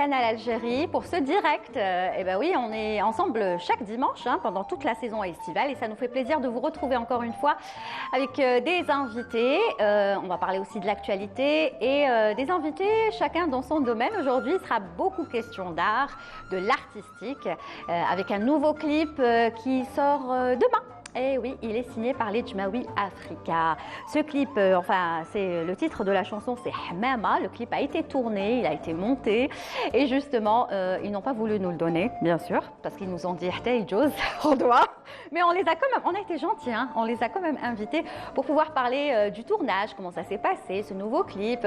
Canal Algérie pour ce direct. Et ben oui, on est ensemble chaque dimanche pendant toute la saison estivale et ça nous fait plaisir de vous retrouver encore une fois avec des invités. On va parler aussi de l'actualité et des invités, chacun dans son domaine. Aujourd'hui, il sera beaucoup question d'art, de l'artistique, avec un nouveau clip qui sort demain. Et oui, il est signé par les Jmaoui Africa. Ce clip, c'est le titre de la chanson, c'est Hamama. Le clip a été tourné, il a été monté. Et justement, ils n'ont pas voulu nous le donner, bien sûr, parce qu'ils nous ont dit Jose, on doit. Mais on les a quand même, on a été gentils, on les a quand même invités pour pouvoir parler du tournage, comment ça s'est passé, ce nouveau clip.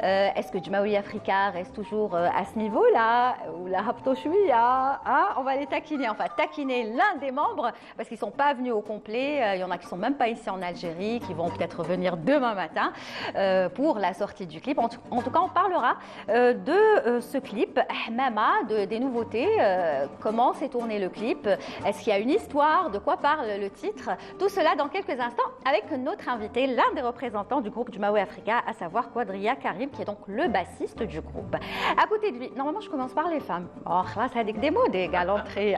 Est-ce que Jmaoui Africa reste toujours à ce niveau-là ou la Hapto Chouia, on va les taquiner, taquiner l'un des membres parce qu'ils ne sont pas venus au complet. Il y en a qui ne sont même pas ici en Algérie, qui vont peut-être venir demain matin pour la sortie du clip. En tout cas, on parlera de ce clip, Hamama, des nouveautés, comment s'est tourné le clip, est-ce qu'il y a une histoire, de quoi parle le titre. Tout cela dans quelques instants avec notre invité, l'un des représentants du groupe Jmaoui Africa, à savoir Quadria Karim, qui est donc le bassiste du groupe. À côté de lui, normalement je commence par les femmes. Oh, là, ça a des mots, des galanteries.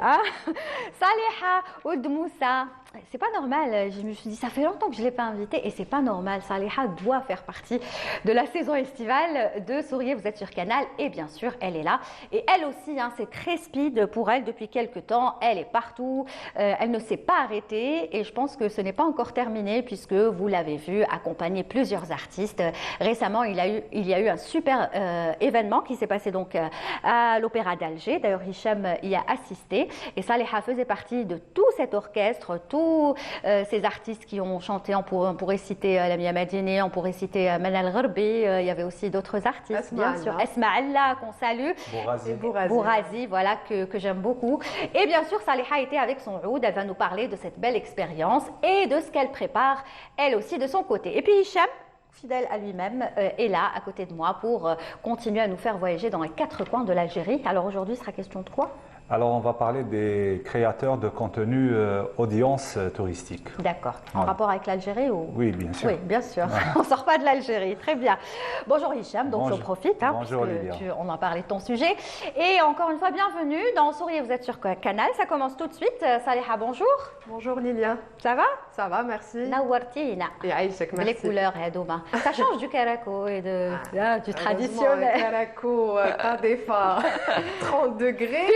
Saliha Oud Moussa. C'est pas normal, je me suis dit, ça fait longtemps que je ne l'ai pas invitée et c'est pas normal. Saliha doit faire partie de la saison estivale de Souriez, vous êtes sur Canal et bien sûr, elle est là. Et elle aussi, c'est très speed pour elle depuis quelques temps. Elle est partout, elle ne s'est pas arrêtée et je pense que ce n'est pas encore terminé puisque vous l'avez vu accompagner plusieurs artistes. Récemment, il y a eu un super événement qui s'est passé donc à l'Opéra d'Alger. D'ailleurs, Hicham y a assisté et Saliha faisait partie de tout cet orchestre, ces artistes qui ont chanté. On pourrait citer Lamia Madini, on pourrait citer Manal Gharbi, il y avait aussi d'autres artistes, bien sûr. Esma Allah, qu'on salue. Bourazi, voilà, que j'aime beaucoup. Et bien sûr, Saliha était avec son oud, elle va nous parler de cette belle expérience et de ce qu'elle prépare, elle aussi, de son côté. Et puis Hicham, fidèle à lui-même, est là, à côté de moi, pour continuer à nous faire voyager dans les quatre coins de l'Algérie. Alors aujourd'hui, il sera question de quoi ? Alors, on va parler des créateurs de contenu audience touristique. D'accord. En rapport avec l'Algérie ou... Oui, bien sûr. Oui, bien sûr. On ne sort pas de l'Algérie. Très bien. Bonjour Hicham, donc j'en profite. Bonjour on en parlait de ton sujet. Et encore une fois, bienvenue dans Souriez, vous êtes sur Canal. Ça commence tout de suite. Saliha, bonjour. Bonjour Lilia. Ça va? Ça va, merci. Nawartina. Et Aïchek, merci. Les couleurs, Douma. Ça change du Karako et du traditionnel. Karako, pas d'effort. 30 degrés.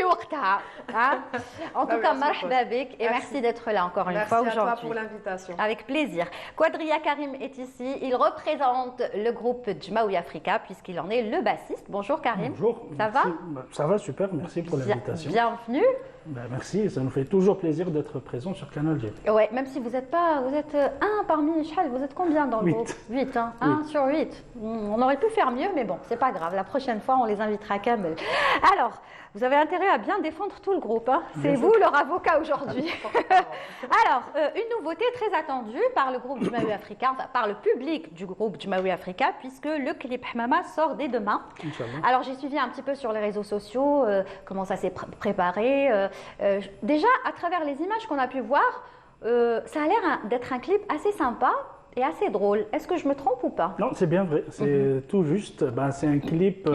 En tout cas, marhaba bik et merci d'être là encore une fois aujourd'hui. Merci à toi pour l'invitation. Avec plaisir. Quadria Karim est ici. Il représente le groupe Jmaoui Africa puisqu'il en est le bassiste. Bonjour Karim. Bonjour. Ça va? Ça va, super. Merci pour l'invitation. Bienvenue. Merci, ça nous fait toujours plaisir d'être présent sur Canal G. Ouais, même si vous êtes un parmi Chal, vous êtes combien dans le groupe? 8, 1 sur 8. On aurait pu faire mieux, mais bon, c'est pas grave. La prochaine fois, on les invitera quand même. Alors, vous avez intérêt à bien défendre tout le groupe. C'est vous leur avocat aujourd'hui. Alors, une nouveauté très attendue par le groupe Jmaoui Africa, par le public du groupe Jmaoui Africa, puisque le clip Hamama sort dès demain. Alors, j'ai suivi un petit peu sur les réseaux sociaux comment ça s'est préparé. Déjà, à travers les images qu'on a pu voir, ça a l'air d'être un clip assez sympa et assez drôle. Est-ce que je me trompe ou pas? Non, c'est bien vrai. C'est tout juste. C'est un clip,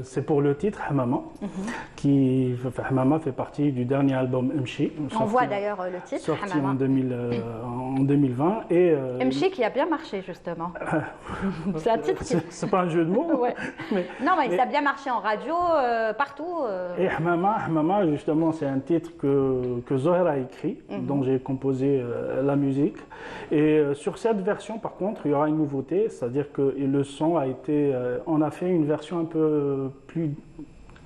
c'est pour le titre Hamama, Hamama fait partie du dernier album Mchi. On voit d'ailleurs le titre, sorti en 2020. Et Mchi qui a bien marché, justement. C'est un titre c'est pas un jeu de mots. Ouais. Non, mais ça a bien marché en radio, partout. Et Hamama, justement, c'est un titre que Zoher a écrit, dont j'ai composé la musique. Et sur cette version, par contre, il y aura une nouveauté, c'est-à-dire que le son a été... on a fait une version un peu plus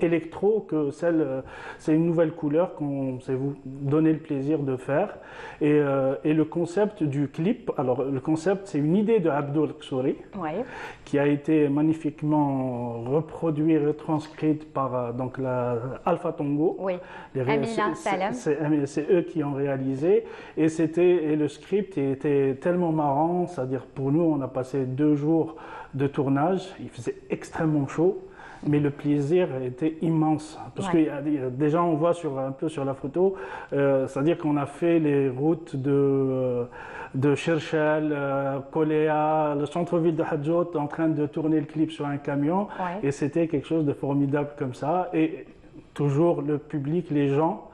électro que celle... c'est une nouvelle couleur qu'on s'est donné le plaisir de faire. Et le concept du clip, alors le concept, c'est une idée de Abdul Ksouri, qui a été magnifiquement retranscrite par donc la Alpha Tongo. Oui, Amina Salam. C'est eux qui ont réalisé. Et le script était tellement marrant, c'est-à-dire pour nous, on a passé 2 jours de tournage, il faisait extrêmement chaud. mais le plaisir était immense. Parce que déjà, on voit un peu sur la photo, c'est-à-dire qu'on a fait les routes de Cherchel, Koléa, le centre-ville de Hadjot, en train de tourner le clip sur un camion. Et c'était quelque chose de formidable comme ça. Et toujours le public, les gens,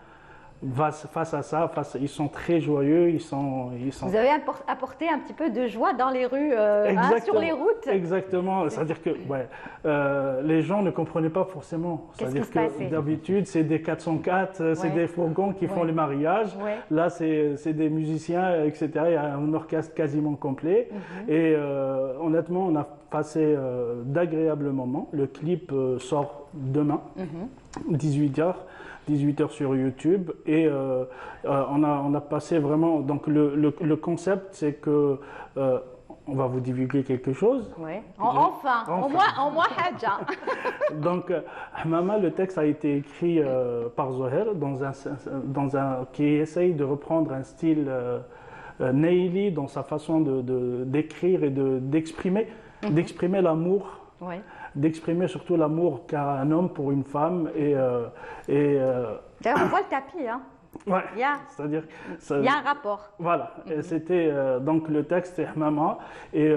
face à ça, ils sont très joyeux, ils sont... Vous avez apporté un petit peu de joie dans les rues, sur les routes. Exactement, c'est-à-dire que les gens ne comprenaient pas forcément. C'est-à-dire que d'habitude, c'est des 404, c'est des fourgons qui font les mariages. Là, c'est des musiciens, etc. Il y a un orchestre quasiment complet. Et honnêtement, on a passé d'agréables moments. Le clip sort demain, 18h sur YouTube, et on a passé vraiment. Donc le concept, c'est que on va vous divulguer quelque chose. Enfin. Au moins Hadja. Donc Hamama, le texte a été écrit par Zoher qui essaye de reprendre un style Neili dans sa façon d'écrire et d'exprimer l'amour. D'exprimer surtout l'amour qu'a un homme pour une femme D'ailleurs, on voit le tapis, hein. C'est-à-dire, il y a un rapport. Voilà, et c'était donc le texte c'est Hamama, et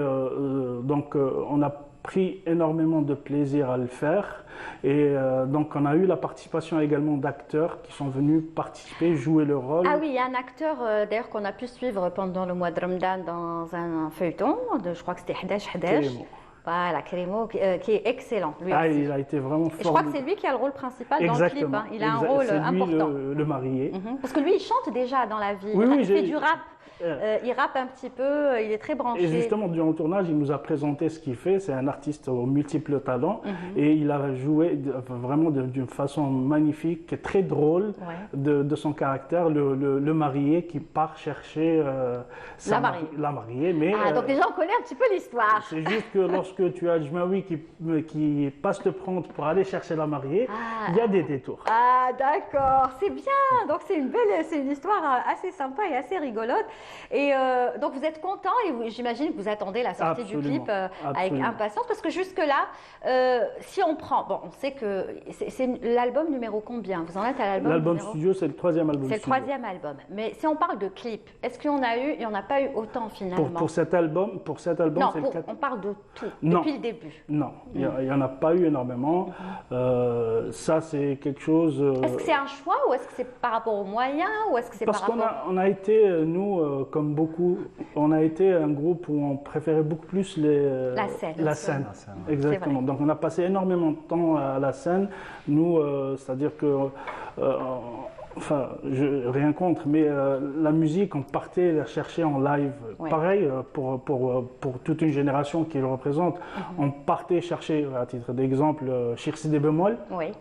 donc on a pris énormément de plaisir à le faire, et donc on a eu la participation également d'acteurs qui sont venus participer, jouer le rôle. Ah oui, il y a un acteur d'ailleurs qu'on a pu suivre pendant le mois de Ramadan dans un feuilleton, je crois que c'était Hadash. Voilà, Kerimo, qui est excellent. Lui aussi. Il a été vraiment fort. Je crois que c'est lui qui a le rôle principal dans le clip. Hein. Il a un rôle important. Le marié. Parce que lui, il chante déjà dans la vie. Il fait du rap. Il rappe un petit peu, il est très branché. Et justement, durant le tournage, il nous a présenté ce qu'il fait. C'est un artiste aux multiples talents. Et il a joué vraiment d'une façon magnifique, très drôle de son caractère. Le marié qui part chercher la mariée. Mais, donc déjà, on connaît un petit peu l'histoire. C'est juste que lorsque tu as le Jmaoui qui passe te prendre pour aller chercher la mariée, il y a des détours. Ah, d'accord, c'est bien. Donc c'est une histoire assez sympa et assez rigolote. Et donc vous êtes content et j'imagine que vous attendez la sortie du clip avec impatience, parce que jusque-là, si on prend, on sait que c'est l'album numéro combien? Vous en êtes à l'album studio, c'est le 3e album. C'est le 3e album. Mais si on parle de clip, est-ce qu'il y en a eu? Il n'y en a pas eu autant finalement. Pour cet album, non, on parle de tout, depuis le début. Non, il n'y en a pas eu énormément. Ça, c'est quelque chose... Est-ce que c'est un choix ou est-ce que c'est par rapport aux moyens ou est-ce que c'est par rapport... Parce qu'on a été, nous, comme beaucoup, on a été un groupe où on préférait beaucoup plus la scène. Exactement. Donc on a passé énormément de temps à la scène. Nous, c'est-à-dire que... Enfin, rien contre, mais la musique, on partait la chercher en live. Pareil, pour toute une génération qui le représente, on partait chercher, à titre d'exemple, Chirsi des bémols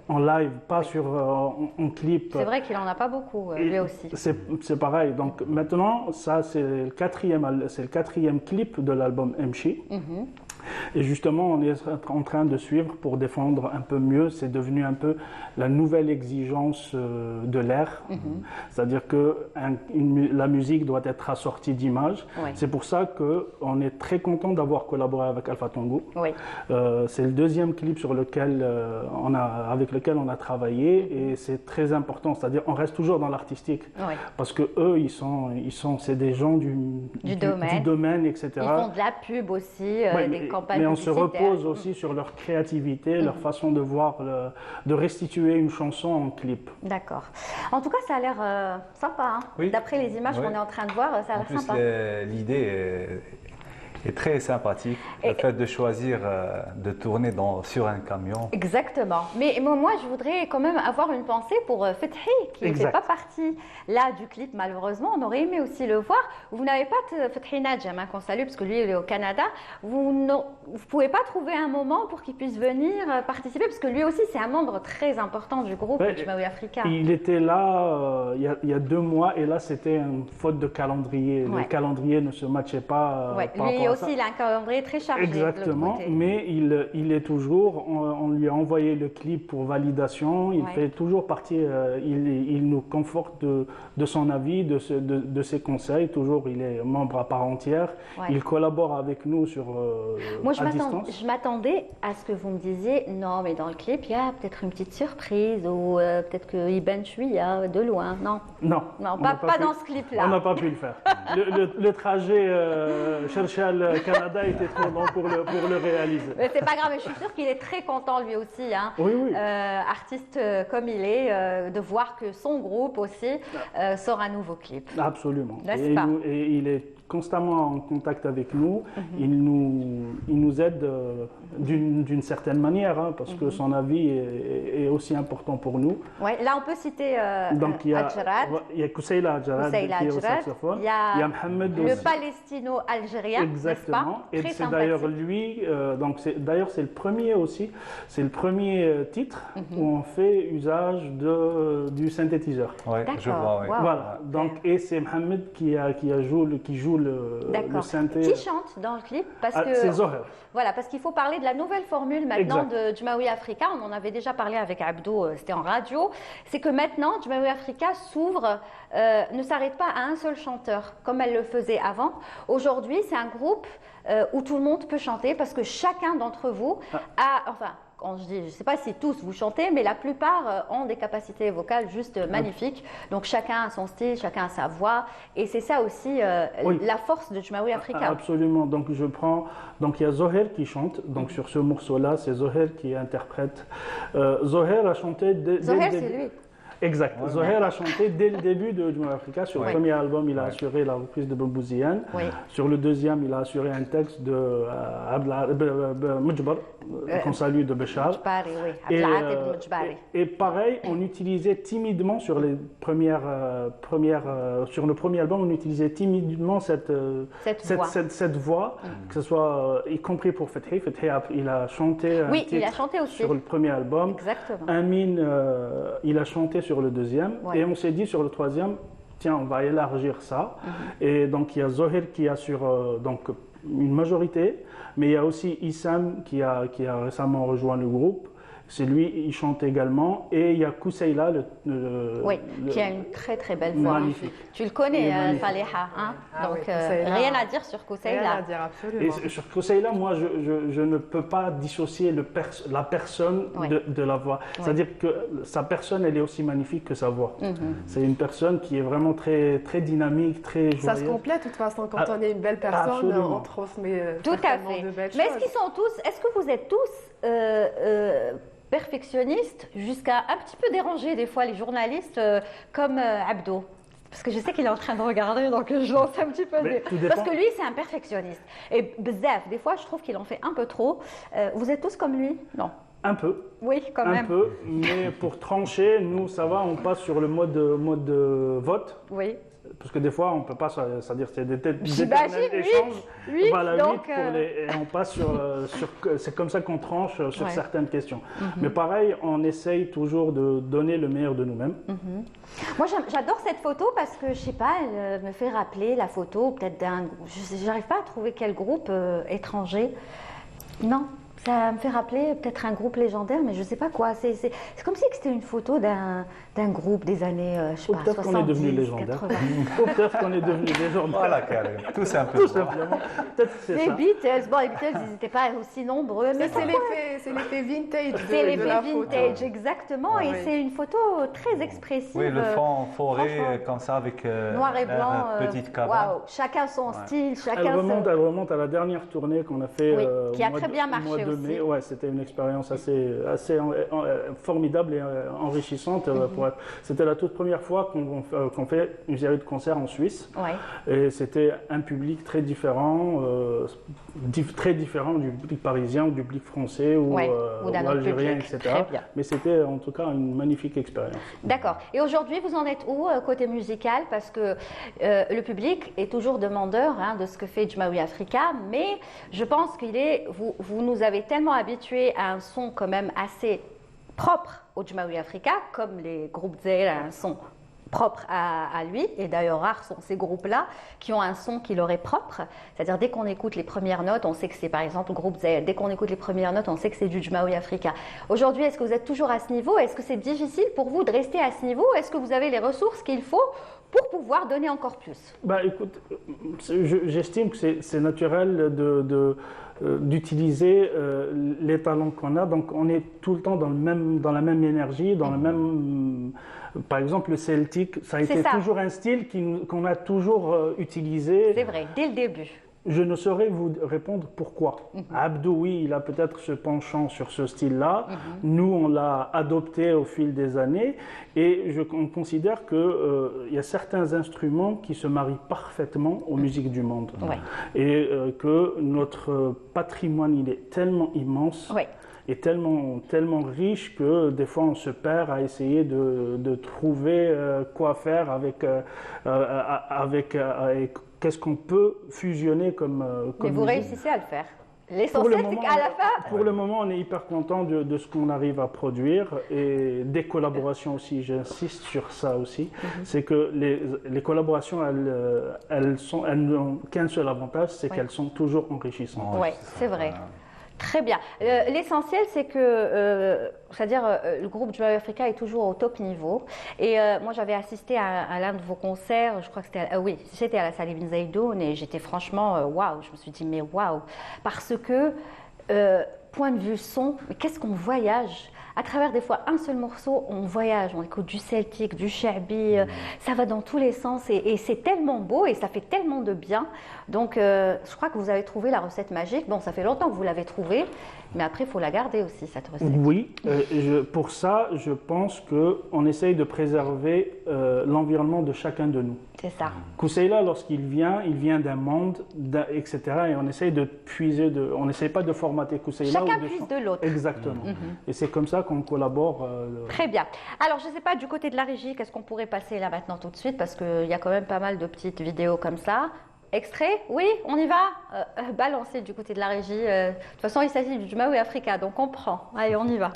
en live, pas en clip. C'est vrai qu'il n'en a pas beaucoup, lui aussi. C'est pareil. Donc maintenant, ça, c'est le quatrième clip de l'album Mchi. Et justement, on est en train de suivre pour défendre un peu mieux. C'est devenu un peu la nouvelle exigence de l'ère. C'est-à-dire que la musique doit être assortie d'images. C'est pour ça qu'on est très content d'avoir collaboré avec Alpha Tongo. C'est le 2e clip avec lequel on a travaillé, et c'est très important. C'est-à-dire qu'on reste toujours dans l'artistique. Parce que eux, c'est des gens du domaine, etc. Ils font de la pub aussi, des campagnes. Mais on se repose aussi sur leur créativité, leur façon de voir, de restituer une chanson en clip. D'accord. En tout cas, ça a l'air sympa. Hein. D'après les images qu'on est en train de voir, ça a l'air sympa. L'idée est très sympathique. Le fait de choisir de tourner sur un camion. Exactement. Mais moi, je voudrais quand même avoir une pensée pour Fethi, qui ne fait pas partie là du clip, malheureusement. On aurait aimé aussi le voir. Vous n'avez pas Fethi Nadjem, qu'on salue, parce que lui, il est au Canada. Vous ne pouvez pas trouver un moment pour qu'il puisse venir participer, parce que lui aussi, c'est un membre très important du groupe Jmaoui Africa. Il était là il y a 2 mois, et là, c'était une faute de calendrier. Le calendrier ne se matchait pas par rapport aussi il a un calendrier très chargé. Exactement, mais il est toujours, on lui a envoyé le clip pour validation, il fait toujours partie, il nous conforte de son avis, de ses conseils, toujours il est membre à part entière, il collabore avec nous Moi à distance. Je m'attendais à ce que vous me disiez, non mais dans le clip il y a peut-être une petite surprise ou peut-être qu'il bench de loin, non? Non, pas dans ce clip-là. On n'a pas pu le faire. Le trajet Cherchal-Canada était trop long pour le réaliser. Mais c'est pas grave, mais je suis sûre qu'il est très content lui aussi, hein, oui. Artiste comme il est, de voir que son groupe aussi sort un nouveau clip. Absolument. N'est-ce pas? Et il est constamment en contact avec nous. Il nous aide d'une certaine manière, hein, parce que son avis est aussi important pour nous. Ouais, là, on peut citer Donc, il y a Kousseila Adjarad qui est au saxophone. Il y a Mohamed le palestino-algérien. Exactement. Et c'est d'ailleurs lui, d'ailleurs c'est le premier aussi, c'est le premier titre où on fait usage du synthétiseur. Oui, je vois. Oui. Wow. Voilà. Donc, et c'est Mohamed qui joue le synthé. Qui chante dans le clip? C'est Zoher. Voilà, parce qu'il faut parler de la nouvelle formule maintenant de Jmaoui Africa. On en avait déjà parlé avec Abdo, c'était en radio. C'est que maintenant, Jmaoui Africa s'ouvre, ne s'arrête pas à un seul chanteur, comme elle le faisait avant. Aujourd'hui, c'est un groupe où tout le monde peut chanter parce que chacun d'entre vous a, enfin, quand je dis, je ne sais pas si tous vous chantez, mais la plupart ont des capacités vocales juste magnifiques. Donc chacun a son style, chacun a sa voix. Et c'est ça aussi la force de Jmaoui Africa. Absolument. Donc donc il y a Zoher qui chante. Donc sur ce morceau-là, c'est Zoher qui interprète. Zoher a chanté Zoher, c'est lui. Exact. Ouais, Zoher a chanté dès le début de Jmaoui Africa. Sur le premier album, il a assuré la reprise de Bambouzian. Sur le deuxième, il a assuré un texte de Mujbar, qu'on salue, de Béchar. Et pareil, on utilisait timidement sur le premier album, on utilisait timidement cette voix, que ce soit y compris pour Fethi. Fethi, il a chanté un titre il a chanté aussi sur le premier album. Exactement. Amin, il a chanté sur le deuxième, et on s'est dit sur le troisième, tiens, on va élargir ça. Et donc il y a Zoher qui assure donc une majorité, mais il y a aussi Issam qui a récemment rejoint le groupe. C'est lui, il chante également. Et il y a Kousseila, qui a une très très belle voix. Magnifique. Tu le connais, Faleha, hein? Donc rien à dire sur Kousseila. Rien à dire, absolument. Et sur Kousseila, moi, je ne peux pas dissocier la personne de la voix. C'est-à-dire que sa personne, elle est aussi magnifique que sa voix. C'est une personne qui est vraiment très, très dynamique, très joyeuse. Ça se complète de toute façon. Quand on est une belle personne, on transmet tout à fait. De belles Mais choses. Est-ce que vous êtes tous perfectionniste jusqu'à un petit peu déranger des fois les journalistes comme Abdo? Parce que je sais qu'il est en train de regarder, donc je lance un petit peu. Parce que lui, c'est un perfectionniste. Et bzaf, des fois, je trouve qu'il en fait un peu trop. Vous êtes tous comme lui? Non. Un peu. Oui, quand même. Un peu, mais pour trancher, nous, ça va, on passe sur le mode vote. Oui. Parce que des fois, on ne peut pas, c'est-à-dire c'est des échanges. 8, voilà, donc, 8 et on passe sur c'est comme ça qu'on tranche sur certaines questions. Mais pareil, on essaye toujours de donner le meilleur de nous-mêmes. Moi, j'adore cette photo parce que, je sais pas, elle me fait rappeler la photo peut-être d'un... J'arrive pas à trouver quel groupe étranger. Non. Ça me fait rappeler peut-être un groupe légendaire, mais je ne sais pas quoi. C'est comme si c'était une photo d'un groupe des années, je sais pas, 70, qu'on est devenu légendaire. 80. Ou peut-être qu'on est devenu légendaire. Voilà, Karim, tout simplement. Tout simplement. Peut-être c'est les ça. Beatles, bon, les Beatles, ils n'étaient pas aussi nombreux. Mais c'est l'effet vintage. C'est l'effet vintage, photo. exactement. Et c'est une photo très expressive. Oui, le fond forêt, comme ça, avec noir et blanc. Petite cabane. Waouh, chacun son style, chacun Elle remonte à la dernière tournée qu'on a fait. Qui a très bien marché aussi. Ouais, c'était une expérience assez formidable et enrichissante. C'était la toute première fois qu'on fait une série de concerts en Suisse. Et c'était un public très différent du public parisien ou du public français ou algérien, etc. Mais c'était en tout cas une magnifique expérience. D'accord. Et aujourd'hui, vous en êtes où côté musical? Parce que le public est toujours demandeur de ce que fait Jmaoui Africa, mais je pense vous nous avez tellement habitués à un son quand même assez propre au Jmaoui Africa, comme les groupes Zaïre, un son propre à lui, et d'ailleurs rares sont ces groupes-là qui ont un son qui leur est propre, c'est-à-dire dès qu'on écoute les premières notes, on sait que c'est par exemple le groupe Z, dès qu'on écoute les premières notes, on sait que c'est du Jmaoui Africa. Aujourd'hui, est-ce que vous êtes toujours à ce niveau? Est-ce que c'est difficile pour vous de rester à ce niveau? Est-ce que vous avez les ressources qu'il faut pour pouvoir donner encore plus? Bah, écoute, j'estime que c'est naturel d'utiliser les talents qu'on a. Donc, on est tout le temps dans la même énergie, dans le même... Par exemple, le celtique, ça a été toujours un style qu'on a toujours utilisé. C'est vrai, dès le début. Je ne saurais vous répondre pourquoi. Abdou, oui, il a peut-être ce penchant sur ce style-là. Nous, on l'a adopté au fil des années. Et on considère qu'il y a certains instruments qui se marient parfaitement aux musiques du monde. Ouais. Et que notre patrimoine, il est tellement immense. Ouais. Et tellement riche que des fois on se perd à essayer de trouver quoi faire avec qu'est-ce qu'on peut fusionner comme Mais vous musique. réussissez à le faire. L'essentiel, c'est qu'à la fin... Pour le moment, on est hyper content de ce qu'on arrive à produire et des collaborations aussi, j'insiste sur ça aussi, c'est que les collaborations, elles n'ont qu'un seul avantage, c'est qu'elles sont toujours enrichissantes. Oui, c'est vrai. Très bien. L'essentiel, c'est que, c'est-à-dire, le groupe Jmaoui Africa est toujours au top niveau. Et moi, j'avais assisté à l'un de vos concerts, je crois que c'était, oui, c'était à la salle Ibn Zaydoun, et j'étais franchement, waouh, je me suis dit, mais waouh, parce que, point de vue son, mais qu'est-ce qu'on voyage à travers des fois un seul morceau, on voyage, on écoute du celtique, du sha'bi, ça va dans tous les sens et c'est tellement beau et ça fait tellement de bien. Donc je crois que vous avez trouvé la recette magique. Bon, ça fait longtemps que vous l'avez trouvée, mais après il faut la garder aussi, cette recette. Oui, pour ça, je pense qu'on essaye de préserver l'environnement de chacun de nous. C'est ça. Kousseila, lorsqu'il vient, il vient d'un monde, etc. Et on essaye de puiser, on n'essaye pas de formater Kousseila. Chacun puise de l'autre. Exactement. Et c'est comme ça qu'on collabore. Très bien. Alors, je ne sais pas, du côté de la régie, qu'est-ce qu'on pourrait passer là maintenant tout de suite? Parce qu'il y a quand même pas mal de petites vidéos comme ça. Extrait? Oui, on y va? Balancer du côté de la régie. De toute façon, il s'agit du Jmaoui Africa, donc on prend. Allez, on y va.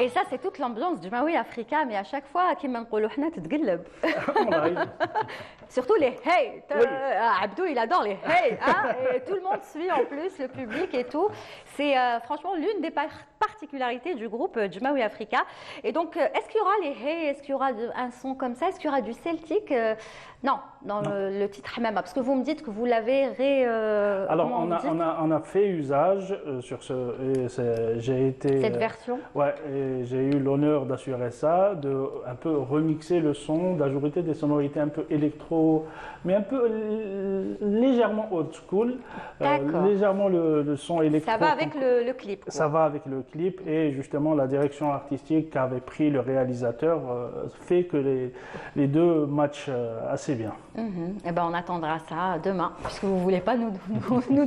Et ça, c'est toute l'ambiance du Jmaoui Africa, mais à chaque fois, qui m'a dit, تتقلب. Surtout les hey. Oui. Abdou, il adore les hey. Hein, et tout le monde suit en plus, le public et tout. C'est franchement l'une des particularités du groupe Jmaoui Africa. Et donc, est-ce qu'il y aura les hey? Est-ce qu'il y aura un son comme ça? Est-ce qu'il y aura du celtique? Non, dans le titre Hamama, parce que vous me dites que vous l'avez Alors, on a fait usage sur j'ai été... Cette version? Ouais, et j'ai eu l'honneur d'assurer ça, de un peu remixer le son, d'ajouter des sonorités un peu électro, mais un peu légèrement old school. Légèrement le son électro. Ça va avec le clip, quoi. Ça va avec le clip, et justement la direction artistique qu'avait pris le réalisateur fait que les deux matchent assez bien. Eh ben, on attendra ça demain, puisque vous ne voulez pas nous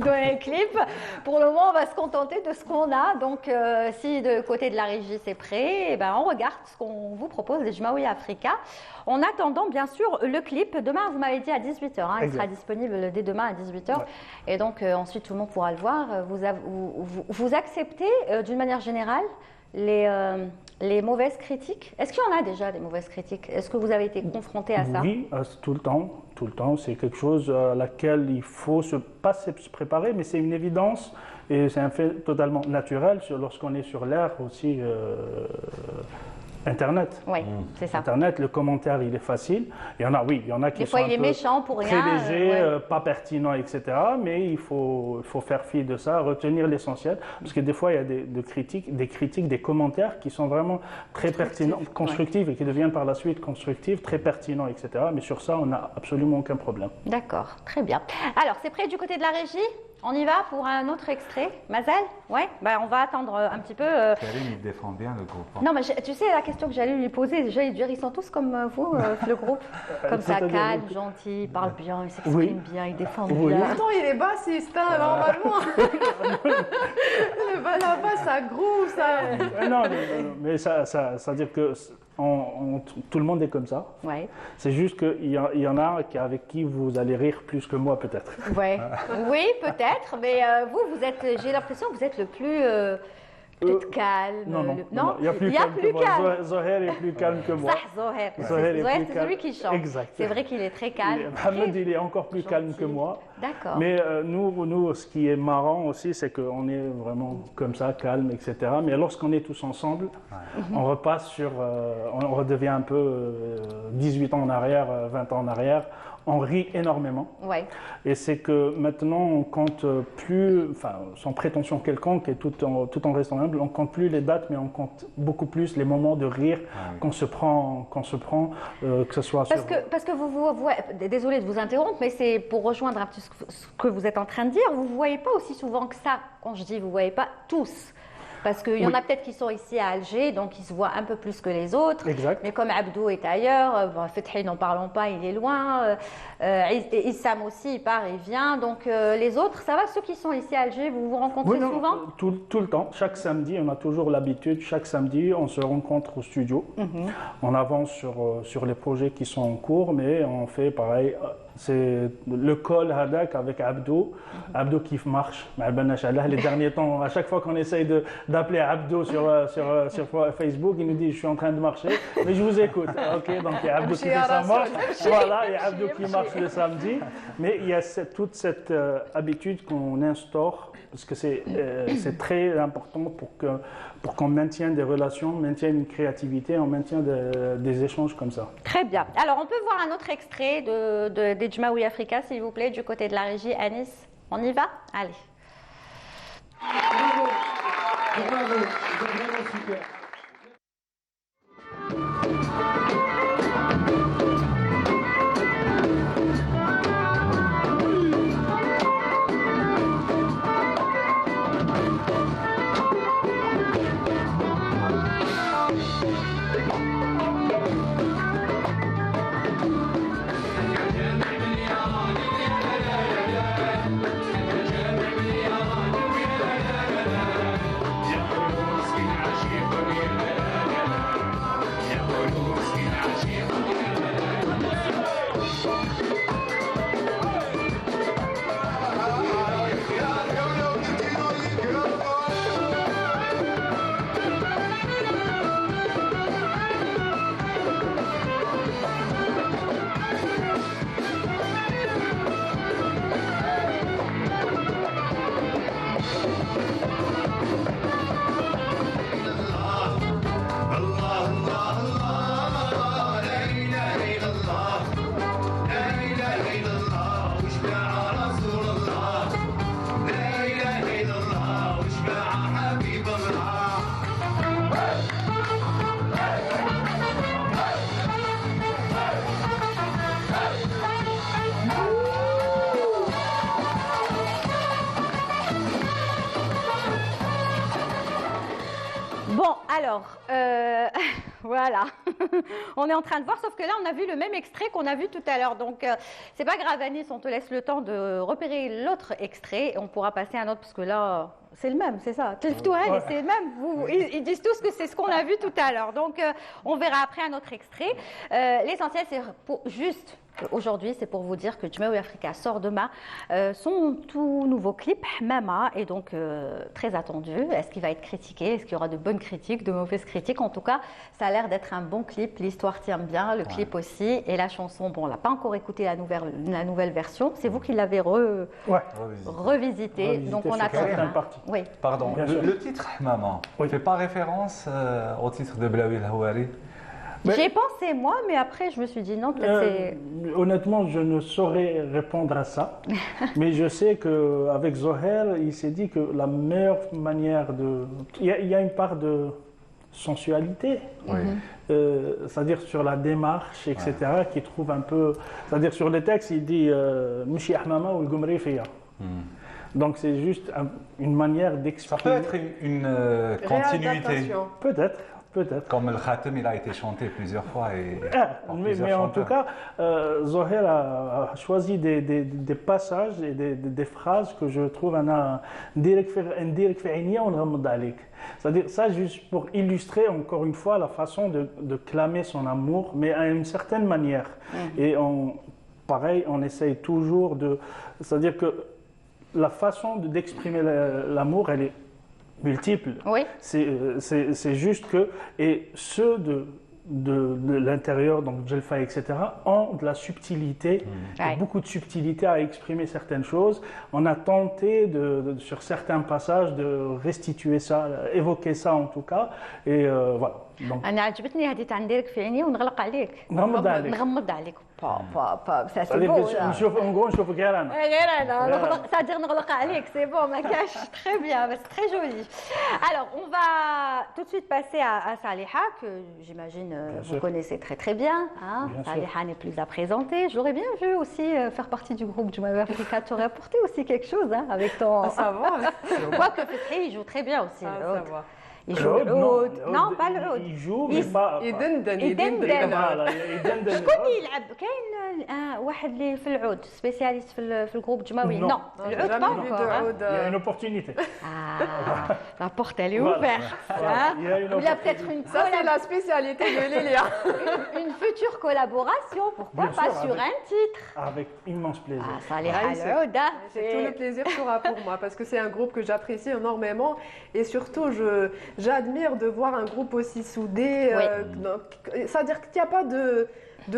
donner le clip. Pour le moment, on va se contenter de ce qu'on a. Donc, si de côté de la régie, c'est prêt, eh ben, on regarde ce qu'on vous propose, les Jmaoui Africa. En attendant, bien sûr, le clip, demain, vous m'avez dit à 18h, hein, il sera disponible dès demain à 18h. Ouais. Et donc, ensuite, tout le monde pourra le voir. Vous acceptez, d'une manière générale, les mauvaises critiques. Est-ce qu'il y en a déjà des mauvaises critiques? Est-ce que vous avez été confronté à ça? Oui, tout le temps. Tout le temps. C'est quelque chose à laquelle il faut pas se préparer, mais c'est une évidence et c'est un fait totalement naturel lorsqu'on est sur l'ère aussi. Internet. Oui, c'est ça. Internet, le commentaire, il est facile. Il y en a, oui, il y en a qui des sont fois, il est méchant pour très rien. légers, pas pertinents, etc. Mais il faut faire fi de ça, retenir l'essentiel. Parce que des fois, il y a des critiques, des commentaires qui sont vraiment très pertinents, constructifs et qui deviennent par la suite constructifs, très pertinents, etc. Mais sur ça, on n'a absolument aucun problème. D'accord, très bien. Alors, c'est prêt du côté de la régie? On y va pour un autre extrait. Mazel? Ouais, on va attendre un petit peu. Karim, il défend bien le groupe. Non, mais tu sais, la question que j'allais lui poser, j'allais dire, ils sont tous comme vous, le groupe. Comme ça, calme, gentil, ils parlent bien, ils s'expriment bien, ils défendent bien. Pourtant, il est bassiste, hein, normalement. La basse, ça groove, ça. Non, mais ça veut dire que tout le monde est comme ça. Ouais. C'est juste qu'il y en a avec qui vous allez rire plus que moi, peut-être. Ouais. Oui, peut-être, mais vous êtes, j'ai l'impression que vous êtes le plus peut-être calme. Non, il y a plus calme que moi. Zoher est plus calme que moi. Zoher, Zoher c'est celui qui chante. Exact. C'est vrai qu'il est très calme. Mohamed, il est encore plus calme que moi. D'accord. Mais nous, ce qui est marrant aussi, c'est qu'on est vraiment comme ça, calme, etc. Mais lorsqu'on est tous ensemble, on repasse on redevient un peu 18 ans en arrière, 20 ans en arrière. On rit énormément. Ouais. Et c'est que maintenant, on compte plus, sans prétention quelconque et tout en restant humble, on compte plus les dates, mais on compte beaucoup plus les moments de rire qu'on se prend, que ce soit parce que vous désolée de vous interrompre, mais c'est pour rejoindre un petit ce que vous êtes en train de dire. Vous ne voyez pas aussi souvent que ça. Quand je dis vous ne voyez pas tous. Parce qu'il y en a peut-être qui sont ici à Alger, donc ils se voient un peu plus que les autres. Exact. Mais comme Abdou est ailleurs, Fethi, n'en parlons pas, il est loin. Issam aussi, il part, il vient. Donc les autres, ça va, ceux qui sont ici à Alger, vous vous rencontrez souvent? Tout le temps. Chaque samedi, on a toujours l'habitude, chaque samedi, on se rencontre au studio. On avance sur les projets qui sont en cours, mais on fait pareil. C'est le call Hadak avec Abdou. Abdou qui marche. Les derniers temps, à chaque fois qu'on essaye d'appeler Abdou sur Facebook, il nous dit je suis en train de marcher, mais je vous écoute. Ok, donc il y a Abdou qui fait sa marche. Voilà, il y a Abdou qui marche le samedi. Mais il y a toute cette habitude qu'on instaure, parce que c'est très important pour qu'on maintienne des relations, maintienne une créativité, on maintient des échanges comme ça. Très bien. Alors, on peut voir un autre extrait des Jmaoui Africa, s'il vous plaît, du côté de la régie. Anis, on y va? Allez. Bravo, bravo, c'est vraiment super. Alors, voilà, on est en train de voir, sauf que là, on a vu le même extrait qu'on a vu tout à l'heure. Donc, c'est pas grave, Anis, on te laisse le temps de repérer l'autre extrait et on pourra passer à un autre, parce que là, c'est le même, c'est ça. C'est le même. Ils disent tous que c'est ce qu'on a vu tout à l'heure. Donc, on verra après un autre extrait. L'essentiel, c'est juste Aujourd'hui, c'est pour vous dire que Jmaoui Africa sort demain son tout nouveau clip, Mama, et donc très attendu. Est-ce qu'il va être critiqué? Est-ce qu'il y aura de bonnes critiques, de mauvaises critiques? En tout cas, ça a l'air d'être un bon clip. L'histoire tient bien, le clip aussi. Et la chanson, bon, on l'a pas encore écouté la nouvelle version. C'est vous qui l'avez revisité. Donc on attend. Oui. Pardon, le titre Maman ne fait pas référence au titre de Blaoui El Houari? J'ai pensé moi, mais après je me suis dit non, c'est... Honnêtement, je ne saurais répondre à ça. Mais je sais qu'avec Zoher, il s'est dit que la meilleure manière de... Il y a une part de sensualité, c'est-à-dire sur la démarche, etc., qui trouve un peu... C'est-à-dire sur le texte, il dit « Michi Ahmama ou Gumri Fiya ». Donc c'est juste une manière d'exprimer... Ça peut être une continuité. Peut-être. Comme le Khatem, il a été chanté plusieurs fois. Mais en tout cas, Zoher a choisi des passages et des phrases que je trouve c'est-à-dire ça juste pour illustrer encore une fois la façon de clamer son amour, mais à une certaine manière. Et pareil, on essaye toujours de... C'est-à-dire que la façon d'exprimer l'amour, elle est multiples. Oui. C'est juste que, et ceux de l'intérieur, donc Jelfa, etc., ont de la subtilité, beaucoup de subtilité à exprimer certaines choses. On a tenté, sur certains passages, de restituer ça, évoquer ça en tout cas, et voilà. أنا عجبتني هذه تاع نديرك في عيني ونغلق عليك. نغمض عليك. Ça c'est beau. En gros, نشوف غير أنا. غير أنا. Ça veut dire نغلق عليك, c'est bon, ma cache. Très bien, c'est très joli. Alors, on va tout de suite passer à Saliha, que j'imagine vous connaissez très très bien. Hein. Saliha n'est plus à présenter. Je l'aurais bien vu aussi faire partie du groupe Jmaoui Africa. Tu aurais apporté aussi quelque chose avec ton... Ça va. Quoique Fetri, il joue très bien aussi. Ça va. Il joue le oud. Non, pas le oud. Il joue, mais pas... يدندن شكون يلعب؟ كاين واحد اللي في العود سبيسياليست في الجروب جماوي. Non, العود pas encore. Il y a une opportunité. Ah, la porte elle est ouverte. Il y a peut-être une Ça c'est la spécialité de Lilia. Une future collaboration, pourquoi pas sur un titre? Avec immense plaisir. Ah, ça les C'est tout le plaisir sera pour moi parce que c'est un groupe que j'apprécie énormément et surtout j'admire de voir un groupe aussi soudé. C'est-à-dire qu'il n'y a pas de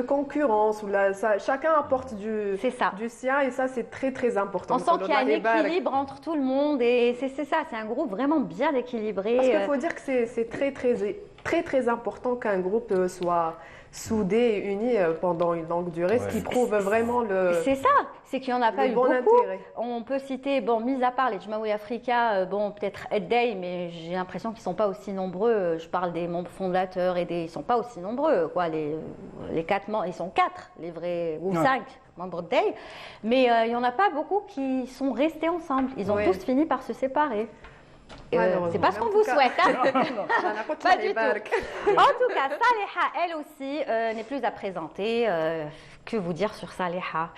concurrence, chacun apporte du sien et ça c'est très très important. On sent qu'il y a un équilibre entre tout le monde et c'est ça, c'est un groupe vraiment bien équilibré. Parce qu'il faut dire que c'est très très important qu'un groupe soit soudé et uni pendant une longue durée, ce qui prouve vraiment le... C'est ça, c'est qu'il n'y en a pas eu beaucoup. Intérêt. On peut citer, bon, mis à part les Jmaoui Africa, bon, peut-être Edday, mais j'ai l'impression qu'ils ne sont pas aussi nombreux. Je parle des membres fondateurs et ils ne sont pas aussi nombreux, quoi. Les 4 membres, ils sont 4, les vrais, ou 5 membres d'Edday. Mais il n'y en a pas beaucoup qui sont restés ensemble. Ils ont tous fini par se séparer. C'est pas ce qu'on vous souhaite. Hein. Pas du tout. En tout cas, Saliha, elle aussi, n'est plus à présenter. Que vous dire sur Saliha?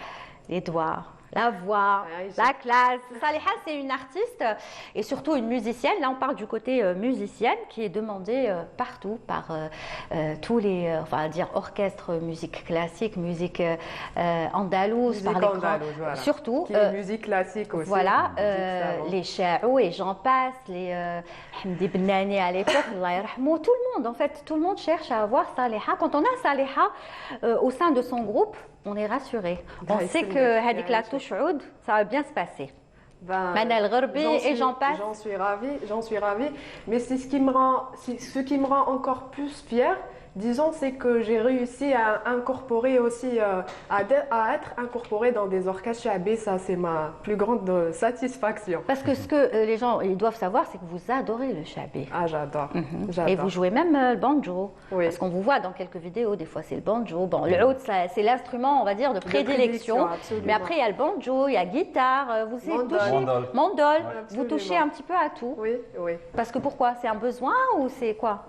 Les doigts, la voix, la classe. Saliha, c'est une artiste et surtout une musicienne. Là, on parle du côté musicienne qui est demandée partout par tous les, orchestres, musique classique, musique andalouse, par les surtout. Qui est musique classique aussi. Voilà, les Chaou et j'en passe, les Hamdi Bennani à l'époque, Allah yarhamou, tout le monde, en fait, tout le monde cherche à avoir Saliha. Quand on a Saliha au sein de son groupe, on est rassuré. On sait que Hadik la touche oud, ça va bien se passer. Manal Gharbi et j'en passe. J'en suis ravie. Mais c'est ce qui me rend encore plus fière. Disons, c'est que j'ai réussi à incorporer aussi, à être incorporée dans des orchestres chabés. Ça, c'est ma plus grande satisfaction. Parce que ce que les gens ils doivent savoir, c'est que vous adorez le chabé. Ah, j'adore. Et vous jouez même le banjo. Oui. Parce qu'on vous voit dans quelques vidéos, des fois c'est le banjo. Bon, le oud, c'est l'instrument, on va dire, de prédilection. Mais après, il y a le banjo, il y a la guitare. Vous touchez mandol. Vous touchez un petit peu à tout. Oui. Parce que pourquoi? C'est un besoin ou c'est quoi?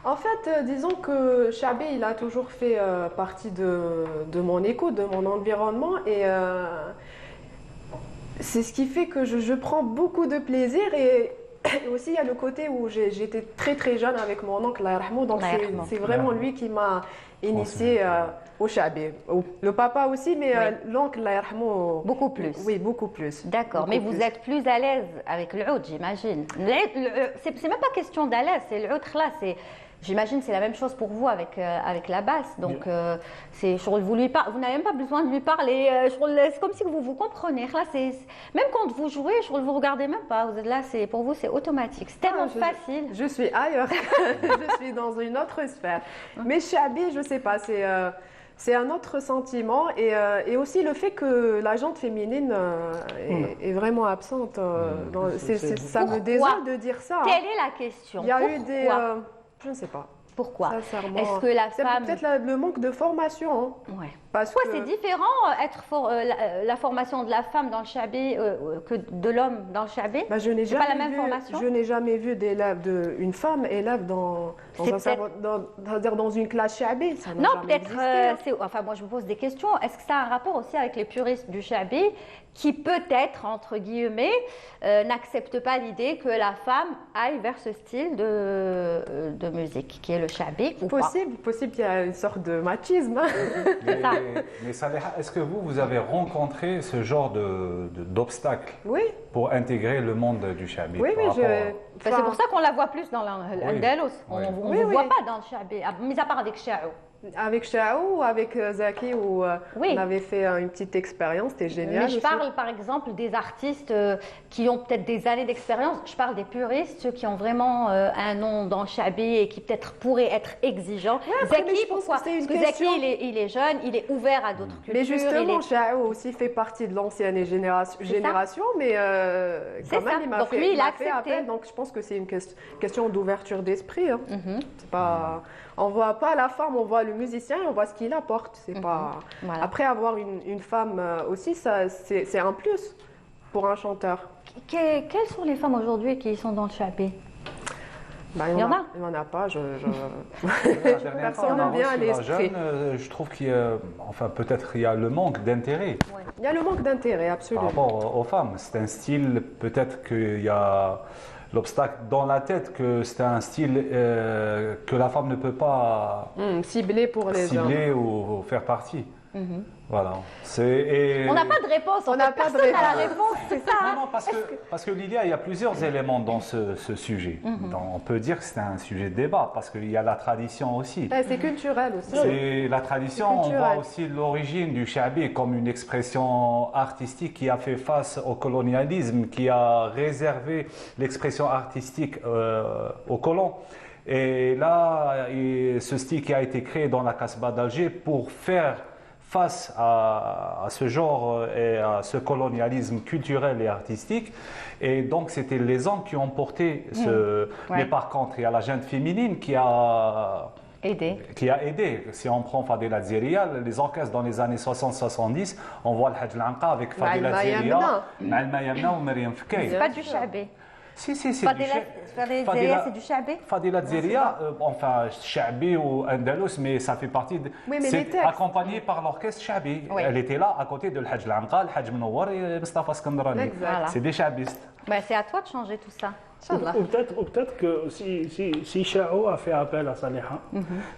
En fait, disons que Chabé, il a toujours fait partie de mon écoute, de mon environnement et c'est ce qui fait que je prends beaucoup de plaisir et Et aussi, il y a le côté où j'étais très très jeune avec mon oncle, Allah yarhamou, donc Allah yarhamou. c'est vraiment lui qui m'a initié au Chabi. Le papa aussi, mais l'oncle, Allah yarhamou, Beaucoup plus. Oui, beaucoup plus. D'accord, Beaucoup mais vous plus. êtes plus à l'aise avec le oud, j'imagine. C'est même pas question d'à l'aise, c'est le oud là, j'imagine c'est la même chose pour vous avec la basse. Donc c'est vous n'avez même pas besoin de lui parler. C'est comme si vous comprenez. Là, même quand vous jouez, vous regardez même pas. Vous êtes là, pour vous c'est automatique. C'est tellement facile. Je suis ailleurs. Je suis dans une autre sphère. Mais Chabi, je sais pas, c'est un autre sentiment et aussi le fait que la jante féminine est vraiment absente. Ça me désole de dire ça. Quelle est la question? Il y a eu des... je ne sais pas. Pourquoi? Sincèrement. Est-ce que la C'est femme... peut-être le manque de formation. Hein. Ouais. Parce Pourquoi que... c'est différent la formation de la femme dans le chabi que de l'homme dans le chabi? Bah, je n'ai C'est pas la jamais même vu, formation? je n'ai jamais vu une femme élève dans une classe chabi. Ça n'a Non, jamais peut-être. existé. Enfin, moi, je me pose des questions. Est-ce que ça a un rapport aussi avec les puristes du chabi qui, peut-être, entre guillemets, n'acceptent pas l'idée que la femme aille vers ce style de musique, qui est le chabi ou pas? Possible qu'il y a une sorte de machisme. Hein. Mais Saleha, est-ce que vous avez rencontré ce genre d'obstacles Oui, pour intégrer le monde du Chabi oui, par rapport à- C'est pour ça qu'on la voit plus dans l'Andalous. On Oui. ne Oui, vous voit oui. pas dans le chabi, mis à part avec Chao. avec Chaou, avec Zaki, où Oui. on avait fait une petite expérience, c'était génial. Mais je aussi. parle par exemple des artistes qui ont peut-être des années d'expérience. Je parle des puristes, ceux qui ont vraiment un nom dans le chabi et qui peut-être pourraient être exigeants. après, mais Zaki, je pense pourquoi? que c'est une Parce que Zaki, question- il est jeune, il est ouvert à d'autres cultures. Mais justement, il est- Chaou aussi fait partie de l'ancienne génération, mais C'est quand même, ça. il m'a Donc fait, lui, il a fait accepté. appel. Donc je pense que c'est une question d'ouverture d'esprit. Hein. Mhm. C'est pas, on voit pas la femme, on voit le musicien, on voit ce qu'il apporte. C'est pas. Voilà. Après avoir une femme aussi, ça, c'est un plus pour un chanteur. Quelles sont les femmes aujourd'hui qui sont dans le chabi? Bah, Il y en a. Il n'y en a pas. La dernière fois, Personne on a n'aime bien reçu la l'esprit. jeune, je trouve qu'il y a, enfin peut-être il y a le manque d'intérêt Il y a le manque d'intérêt, par absolument. rapport aux femmes. C'est un style, peut-être qu'il y a l'obstacle dans la tête, que c'est un style que la femme ne peut pas Ciblé pour les hommes. cibler ou faire partie. Voilà. On n'a pas de réponse. On n'a pas de Personne n'a la réponse. réponse, c'est ça. hein? Non, parce que Lilia, il y a plusieurs éléments dans ce sujet. Donc, on peut dire que c'est un sujet de débat, parce qu'il y a la tradition aussi. Ouais, c'est culturel aussi. C'est la tradition, C'est on culturel. voit aussi l'origine du chabi comme une expression artistique qui a fait face au colonialisme, qui a réservé l'expression artistique aux colons. Et là, ce style qui a été créé dans la Casbah d'Alger pour faire face à ce genre et à ce colonialisme culturel et artistique. Et donc, c'était les hommes qui ont porté ce... Ouais. Mais par contre, il y a la gente féminine qui a aidé. Si on prend Fadila Zeria, les orchestres dans les années 60-70, on voit le Hajj Lanqa avec Fadila Zeria, Alma Yamna ou Mariam Fkay. C'est pas du chabi. Si, c'est du Fadila Zeria, c'est du chabi. Fadila Zeria, enfin, Chabi ou Andalous, mais ça fait partie de. Oui, mais les c'est textes. accompagné par l'orchestre Chabi. Oui. Elle était là à côté de l'Hajj Lanqa, le Hajj Menouar et Mustafa Skandrani. Exact. Voilà. C'est des chabistes. C'est à toi de changer tout ça. Inch'Allah. Ou peut-être que si Chao a fait appel à Saleha,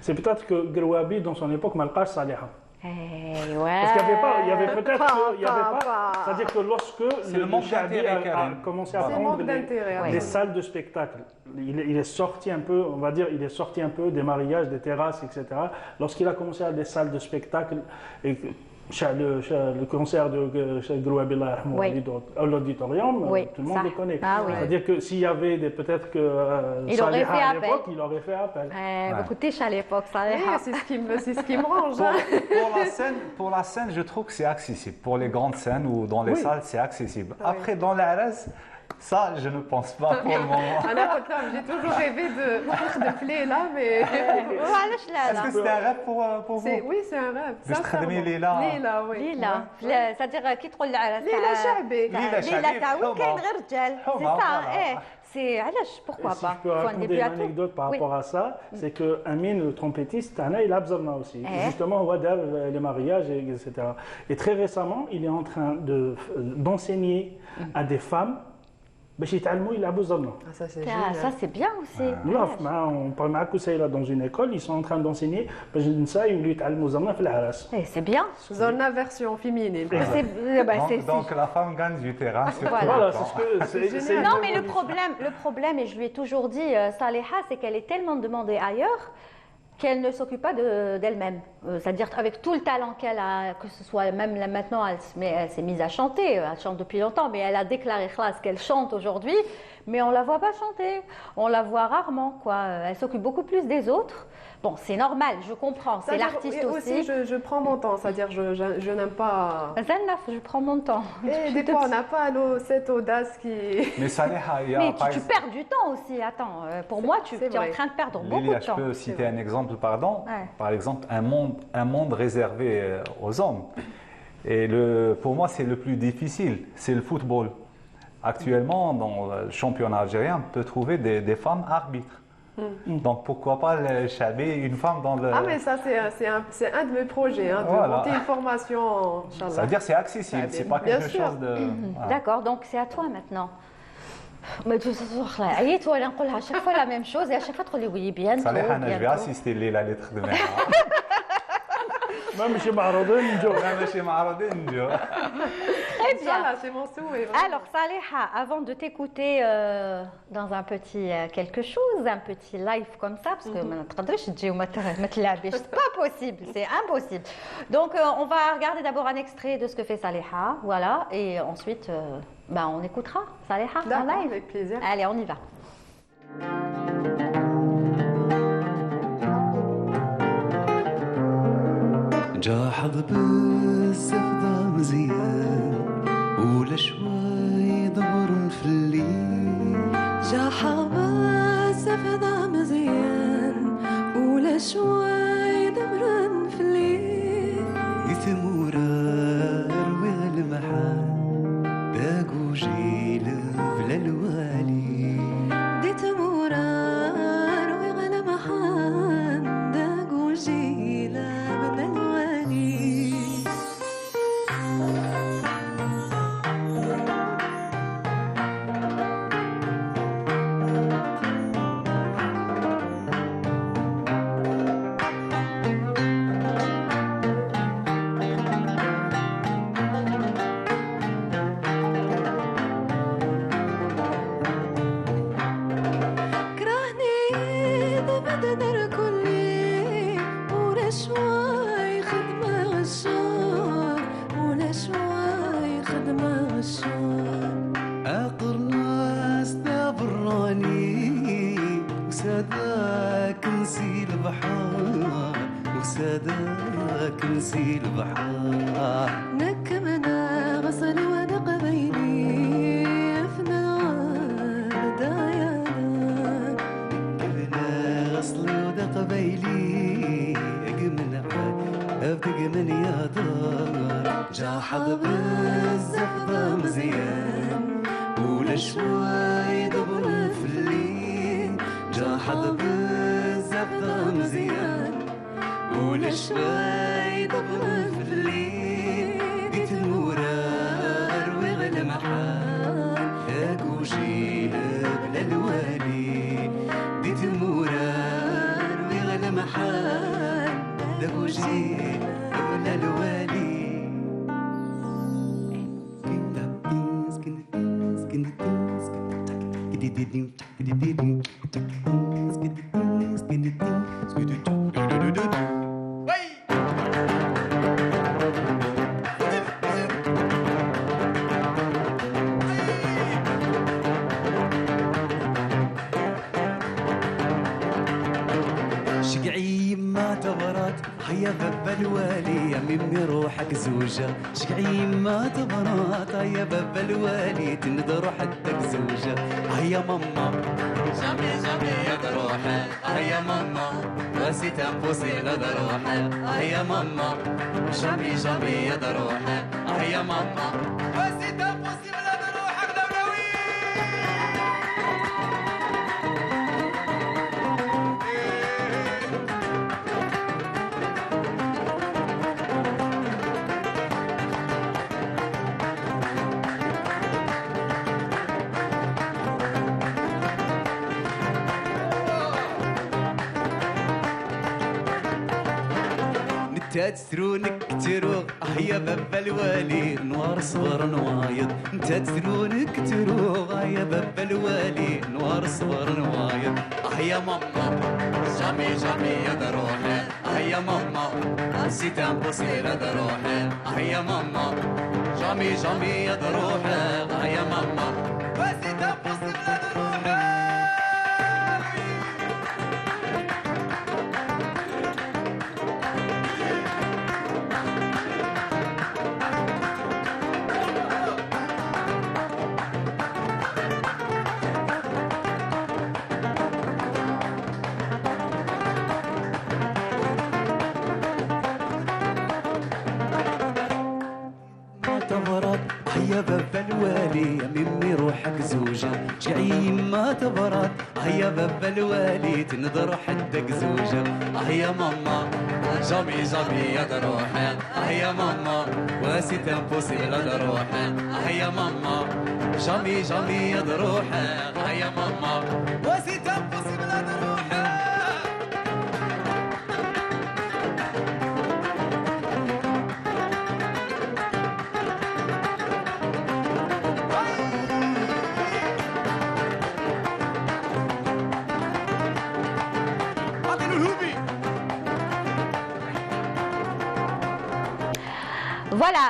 c'est peut-être que Grouabi, dans son époque, n'a pas Saleha. Parce qu'il n'y avait peut-être pas. C'est-à-dire que lorsque C'est le manque Chabi d'intérêt, a Karim. commencé à C'est le prendre manque d'intérêt. Ouais. les salles de spectacle, il est sorti un peu, on va dire, il est sorti un peu des mariages, des terrasses, etc. Lorsqu'il a commencé à des salles de spectacle, et que le concert de Grouabi Oui. à l'auditorium, Oui, tout le monde ça. le connaît. Ah oui. C'est-à-dire que s'il y avait peut-être que Il aurait Saleha fait à appel. l'époque, il aurait fait appel. Beaucoup de tiches à l'époque, ça Oui, c'est ce qui me range. Pour, Hein. pour la scène, je trouve que c'est accessible. Pour les grandes scènes ou dans les salles, c'est accessible. Après, dans l'Aras, ça, je ne pense pas pour le moment. J'ai toujours rêvé de play là, mais. Est-ce que c'était un rêve pour vous? Oui, c'est un rêve. باش تخدمي ليلى. Lila, oui. ليلى c'est-à-dire كي تدخل العرس ليلى شعبي. ليلى شعبي تاع وين كاين غير رجال حمى، c'est ça voilà. c'est علاش pourquoi Si pas je peux Faut un raconter début à une tout. anecdote par Oui. rapport à ça, c'est que Amin, le trompettiste, il a besoin aussi. Justement, on voit les mariages, etc. Et très récemment, il est en train d'enseigner à des femmes باش يتعلموا يلعبوا زرنا. Ah, ça, c'est Ah, génial. ça, c'est bien aussi. نوقف معاهم نبقى مع كوسيله dans une école, ils sont en train d'enseigner باش النساء يوليو يتعلموا زرنا في العراس. C'est bien. Zona version féminine. Donc la femme gagne du terrain sur Voilà. tous les Voilà, plans. c'est ce que c'est. Non, mais le problème, et je lui ai toujours dit, Saleha, c'est qu'elle est tellement demandée ailleurs qu'elle ne s'occupe pas d'elle-même. C'est-à-dire avec tout le talent qu'elle a, que ce soit même là maintenant, elle s'est mise à chanter, elle chante depuis longtemps, mais elle a déclaré qu'elle chante aujourd'hui, mais on la voit pas chanter, on la voit rarement, quoi. Elle s'occupe beaucoup plus des autres. Bon, c'est normal, je comprends, c'est l'artiste aussi. Je prends mon temps, c'est-à-dire je n'aime pas... Zannaf, je prends mon temps. Et des fois, on n'a pas cette audace qui... Mais Saleha, il y a Mais par tu perds du temps aussi, attends. Pour moi, tu C'est es en vrai. train de perdre beaucoup Lilia, de je temps. peux citer un exemple, pardon. Ouais. Par exemple, un monde réservé aux hommes. Et pour moi, c'est le plus difficile, c'est le football. Actuellement, dans le championnat algérien, on peut trouver des femmes arbitres. Donc pourquoi pas le Chabi, une femme dans le... Ah, mais ça, c'est un de mes projets, hein, de Voilà. monter une formation, Inch'Allah. C'est-à-dire c'est accessible, c'est pas Bien quelque sûr. chose de... Voilà. D'accord, donc c'est à toi maintenant. Mais tu sais, toi, on à chaque fois la même chose et à chaque fois, tu dis oui, bientôt. Saleha, je vais bientôt. assister la lettre de mer. ما ماشي معروضين نجو. لا ماشي معرضين نجو. Très bien. Inch'Allah, c'est mon souhait. vraiment. Alors, Saleha, avant de t'écouter dans un petit quelque chose, un petit live comme ça, parce que c'est pas possible, c'est impossible. Donc, on va regarder d'abord un extrait de ce que fait Saleha, voilà, et ensuite, on écoutera Saleha en D'accord, live. avec plaisir. Allez, on y va. جا حظ بالزفدة مزيان ولا شوي دبر في الليل جا حظ الزفدة مزيان ولا شوي دبرن في الليل يثمورة روي المحال باقو جيل بلا الوالي ديت مرار وغلا محان داقو جيلا بدا الوالي كرهني بدا دار كلي ولا شوي خدمة غشار ولا شوي خدمة غشار آخر ناس براني وساداك نسي البحار وساداك نسي البحار نكمنا غسل ودق بيني أفنى دايانا كلنا غسلي ودق بيلي أقمنا أبدق من يا دار جا حظ بالزفدة مزيان ولا شوي دبر في الليل جا حظ بالزفدة مزيان ولا شوي دبر في الليل ديت المرار وغلا محال اكو جيل بلا الوالي ديت المرار وغلا محال اكو جيل بلا الوالي شقعي ما تبرات هيا باب الوالي يا ميمي روحك زوجة شقعي ما تبرات هيا باب الوالي تند روحتك زوجة هيا ماما جامي جامي يا روحي هيا ماما واسيت انفسي لدى روحي هيا ماما جامي جامي يا روحي هيا ماما واسيت انفسي لدى روحك دولوي تتسرونك تروغ يا باب الوالي نوار صبر نوايض تتسرونك تروغ يا باب الوالي نوار صبر نوايض يا ماما جامي جامي يا دروحي يا ماما نسيت امبوسيبل يا دروحي يا ماما جامي جامي يا دروحي يا ماما نسيت امبوسيبل يا دروحي يا باب الوالي يا ممي روحك زوجة شقعي ما تبرد يا باب الوالي تنظر حدك زوجة يا ماما جامي جامي يا دروحي يا ماما واسي تنفسي لا دروحي يا ماما جامي جامي يا دروحي يا ماما واسي تنفسي لا دروحي Voilà,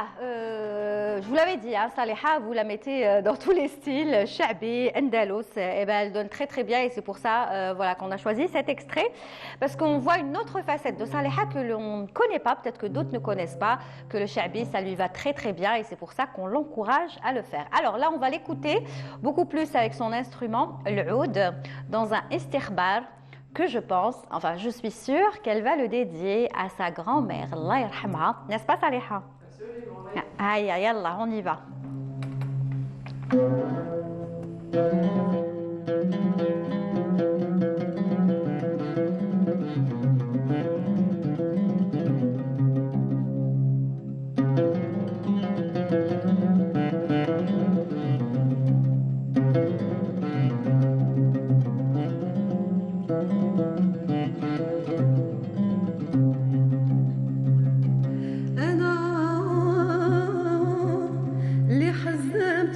je vous l'avais dit, hein, Saleha, vous la mettez dans tous les styles, Chabi, Andalous, et ben, elle donne très très bien et c'est pour ça voilà, qu'on a choisi cet extrait parce qu'on voit une autre facette de Saleha que l'on ne connaît pas, peut-être que d'autres ne connaissent pas, que le Chabi ça lui va très très bien et c'est pour ça qu'on l'encourage à le faire. Alors là on va l'écouter beaucoup plus avec son instrument, l'oud, dans un istikhbar que je pense, enfin je suis sûre qu'elle va le dédier à sa grand-mère, Allah yarhamha, n'est-ce pas Saleha? Aïe, aïe, Allah, on y va.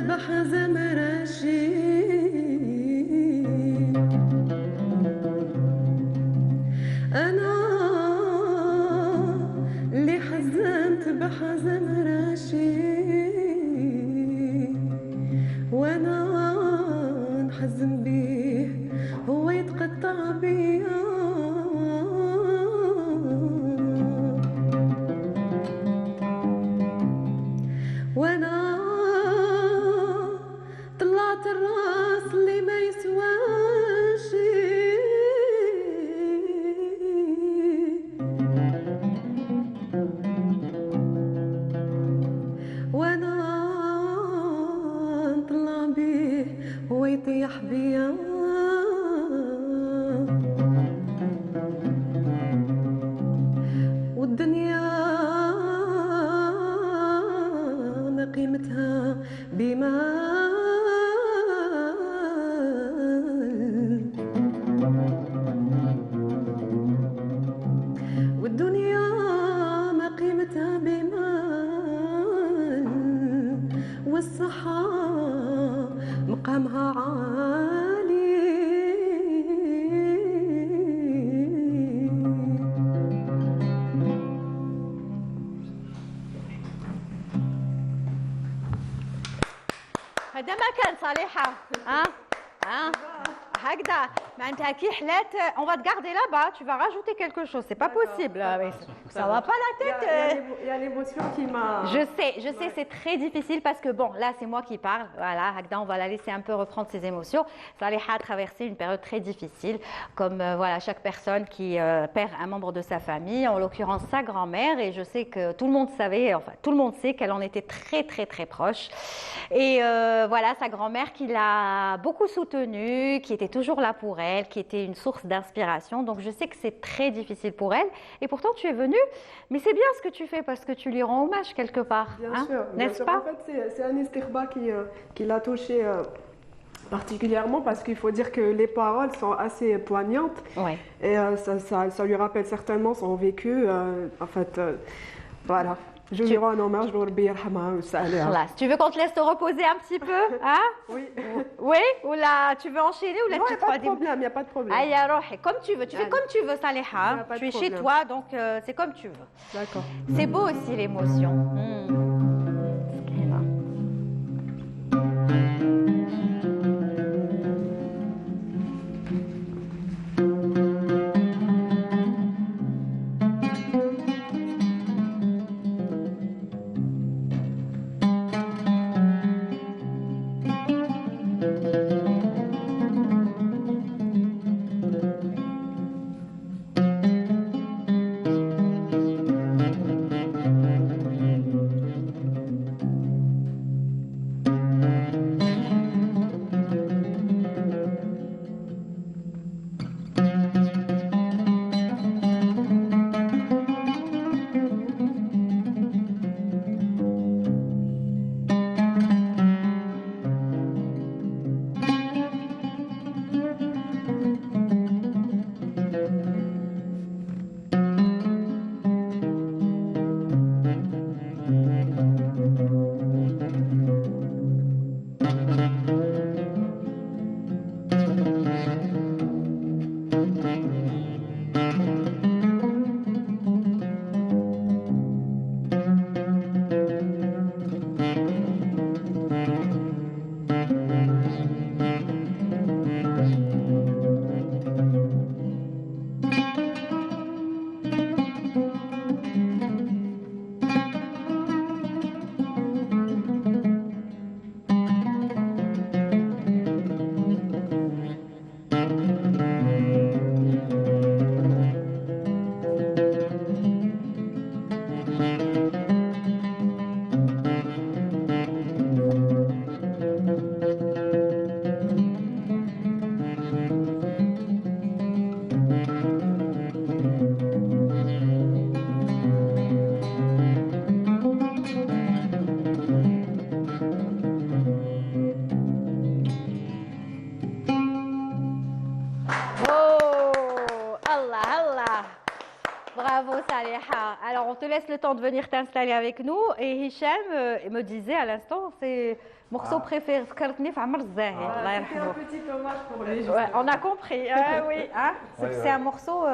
بحزم رشي أنا اللي حزمت بحزم رشي وأنا نحزم بيه هو يتقطع بيا وأنا الراس اللي ما يسواش وانا نطلع بيه هو يطيح بيا والدنيا ما قيمتها بما والدنيا ما قيمتها بمال والصحة مقامها عالي هذا ما كان صالحة ها هكذا معناتها كي حلات on va te garder là-bas, tu vas rajouter quelque chose, c'est pas possible. Ça va pas la tête. Il y a l'émotion qui m'a... Je sais, c'est très difficile parce que bon, là c'est moi qui parle, voilà, Hagda, on va la laisser un peu reprendre ses émotions. Saleha a traversé une période très difficile, comme voilà, chaque personne qui perd un membre de sa famille, en l'occurrence sa grand-mère, et je sais que tout le monde savait, enfin tout le monde sait qu'elle en était très très très proche. Et voilà, sa grand-mère qui l'a beaucoup soutenue, qui était toujours là pour elle, qui était une source d'inspiration. Donc je sais que c'est très difficile pour elle. Et pourtant tu es venue, mais c'est bien ce que tu fais parce que tu lui rends hommage quelque part. Bien hein, sûr, n'est-ce pas? En fait, c'est un istikhbar qui l'a touché particulièrement parce qu'il faut dire que les paroles sont assez poignantes Ouais. et ça lui rappelle certainement son vécu. En fait, voilà. Je lui rends un hommage, Rabbi yarhamha wa salah. Voilà. Tu veux qu'on te laisse te reposer un petit peu, hein? Oui. Oui? Ou là, tu veux enchaîner ou là Non, il tu n'y a pas de troisième? problème, il n'y a pas de problème. Aïe, alors, comme tu veux. Tu fais Allez. comme tu veux, Y Saliha. a pas de Tu es chez problème. toi, donc c'est comme tu veux. D'accord. C'est beau aussi l'émotion. مسكينة. Bravo Saliha. Alors on te laisse le temps de venir t'installer avec nous. Et Hicham me disait à l'instant, c'est morceau préféré. فكرتني في عمر الزاهي. الله C'était un يرحمه. petit hommage pour lui. Ouais, on a compris. Oui, hein, c'est un morceau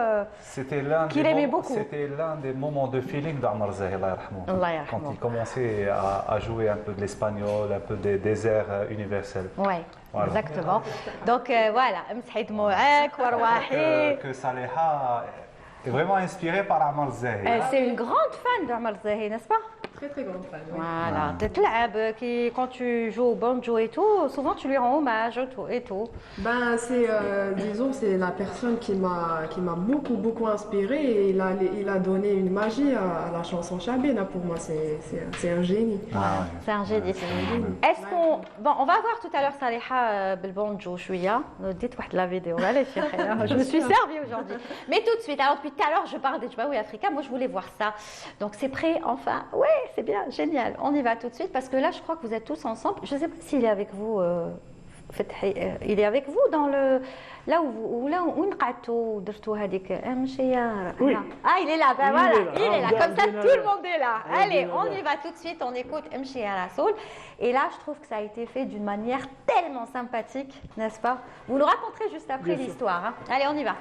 qu'il aimait beaucoup. C'était l'un des moments de feeling d'Amar Zahi, Allah yarhamou. Allah Quand yarhamou. il commençait à jouer un peu de l'espagnol, un peu des airs universels. Ouais, Voilà. exactement. Donc voilà, مسحي دموعك وارواحي. Que Saleha est vraiment inspiré par Amar Zahi. C'est une grande fan d'Amar Zahi, n'est-ce pas? Très très grande fan. Oui. Voilà, تتلعب quand tu joues au banjo et tout, souvent tu lui rends hommage et tout. Ben, c'est, disons, c'est la personne qui m'a beaucoup inspirée et il a donné une magie à la chanson Chabina. Pour moi, c'est un génie. C'est un génie. Est-ce qu'on... Bon, on va voir tout à l'heure Saliha بالبونجو شوية. Dites واحد la vidéo. Allez, chérie, je me suis servie aujourd'hui. Mais tout de suite, alors depuis tout à l'heure, je parle des Djibouti Africa. Moi, je voulais voir ça. Donc, c'est prêt, enfin. Ouais, c'est bien, génial. On y va tout de suite parce que là, je crois que vous êtes tous ensemble. Je ne sais pas s'il est avec vous. Il est avec vous dans le... Là où نقعدتوا درتوا هذيك مشيار. Oui. Ah, il est là, ben voilà, il est là. Comme ça, Bien tout le là. monde est là. Bien Allez, là. on y va tout de suite, on écoute Mchi Rasoul. Et là, je trouve que ça a été fait d'une manière tellement sympathique, n'est-ce pas? Vous le raconterez juste après Bien sûr. l'histoire. Hein. Allez, on y va.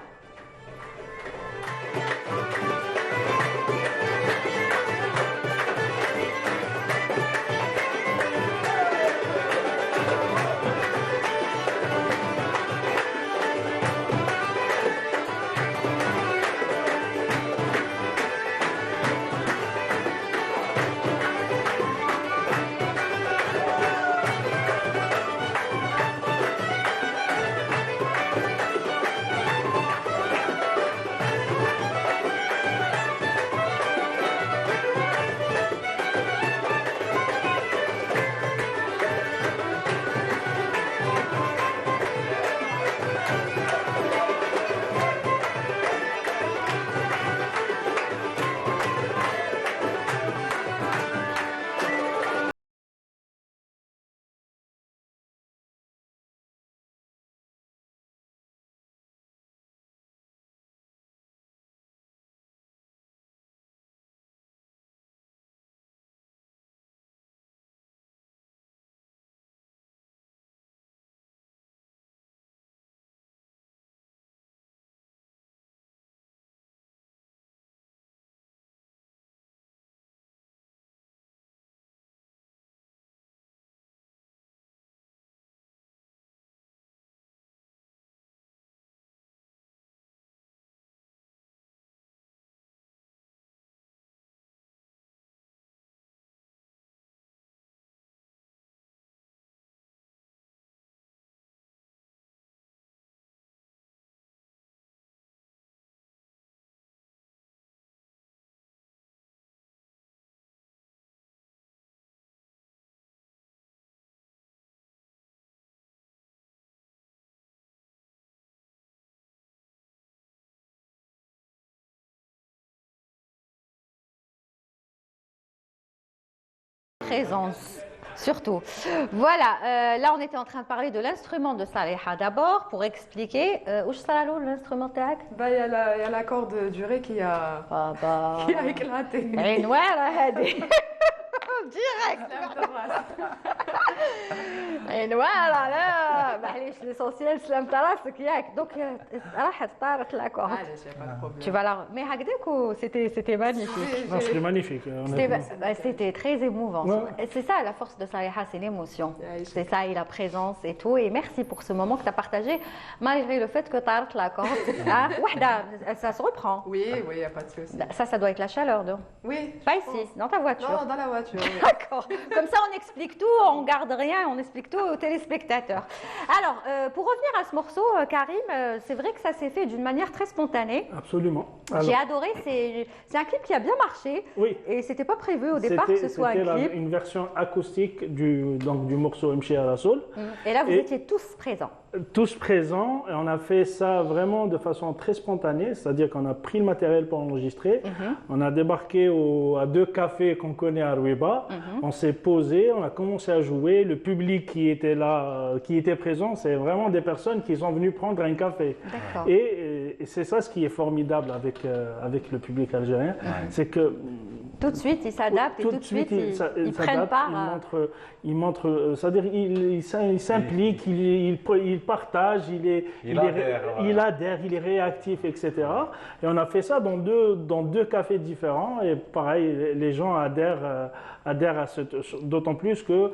présence. Surtout. Voilà, là on était en train de parler de l'instrument de Saliha d'abord pour expliquer. Où est l'instrument tac? Bah, il y a la corde du ré qui a éclaté. Et voilà, direct. Et voilà, là, l'essentiel, c'est l'imtaras qui est. Donc, راحت طارت la corde. Tu vas la. Mais هكذاك c'était magnifique. Non, c'était magnifique. C'était très émouvant. Ouais. C'est ça la force de Saliha, c'est l'émotion. C'est ça et la présence et tout. Et merci pour ce moment que tu as partagé, malgré le fait que tu as la corde. Hein? Ça se reprend. Oui, il n'y a pas de souci. Ça doit être la chaleur, non? Oui. Pas ici, dans ta voiture. Non, dans la voiture. Oui. D'accord. Comme ça, on explique tout, on garde rien, on explique tout aux téléspectateurs. Alors, pour revenir à ce morceau, Karim, c'est vrai que ça s'est fait d'une manière très spontanée. Absolument. J'ai adoré, c'est un clip qui a bien marché. Oui. Et c'était pas prévu au départ que ce soit un clip. C'était une version acoustique du morceau Mchi à la Soul. Et là, vous étiez tous présents. Tous présents, et on a fait ça vraiment de façon très spontanée, c'est-à-dire qu'on a pris le matériel pour enregistrer, on a débarqué à 2 cafés qu'on connaît à Rouiba, on s'est posé, on a commencé à jouer, le public qui était là, qui était présent, c'est vraiment des personnes qui sont venues prendre un café. Et c'est ça ce qui est formidable avec le public algérien, c'est que tout de suite, ils s'adaptent et tout de suite, ils prennent part. Ils montrent, c'est-à-dire ils s'impliquent, ils partagent, il adhère, il est réactif, etc. Et on a fait ça dans deux cafés différents et pareil, les gens adhèrent à d'autant plus que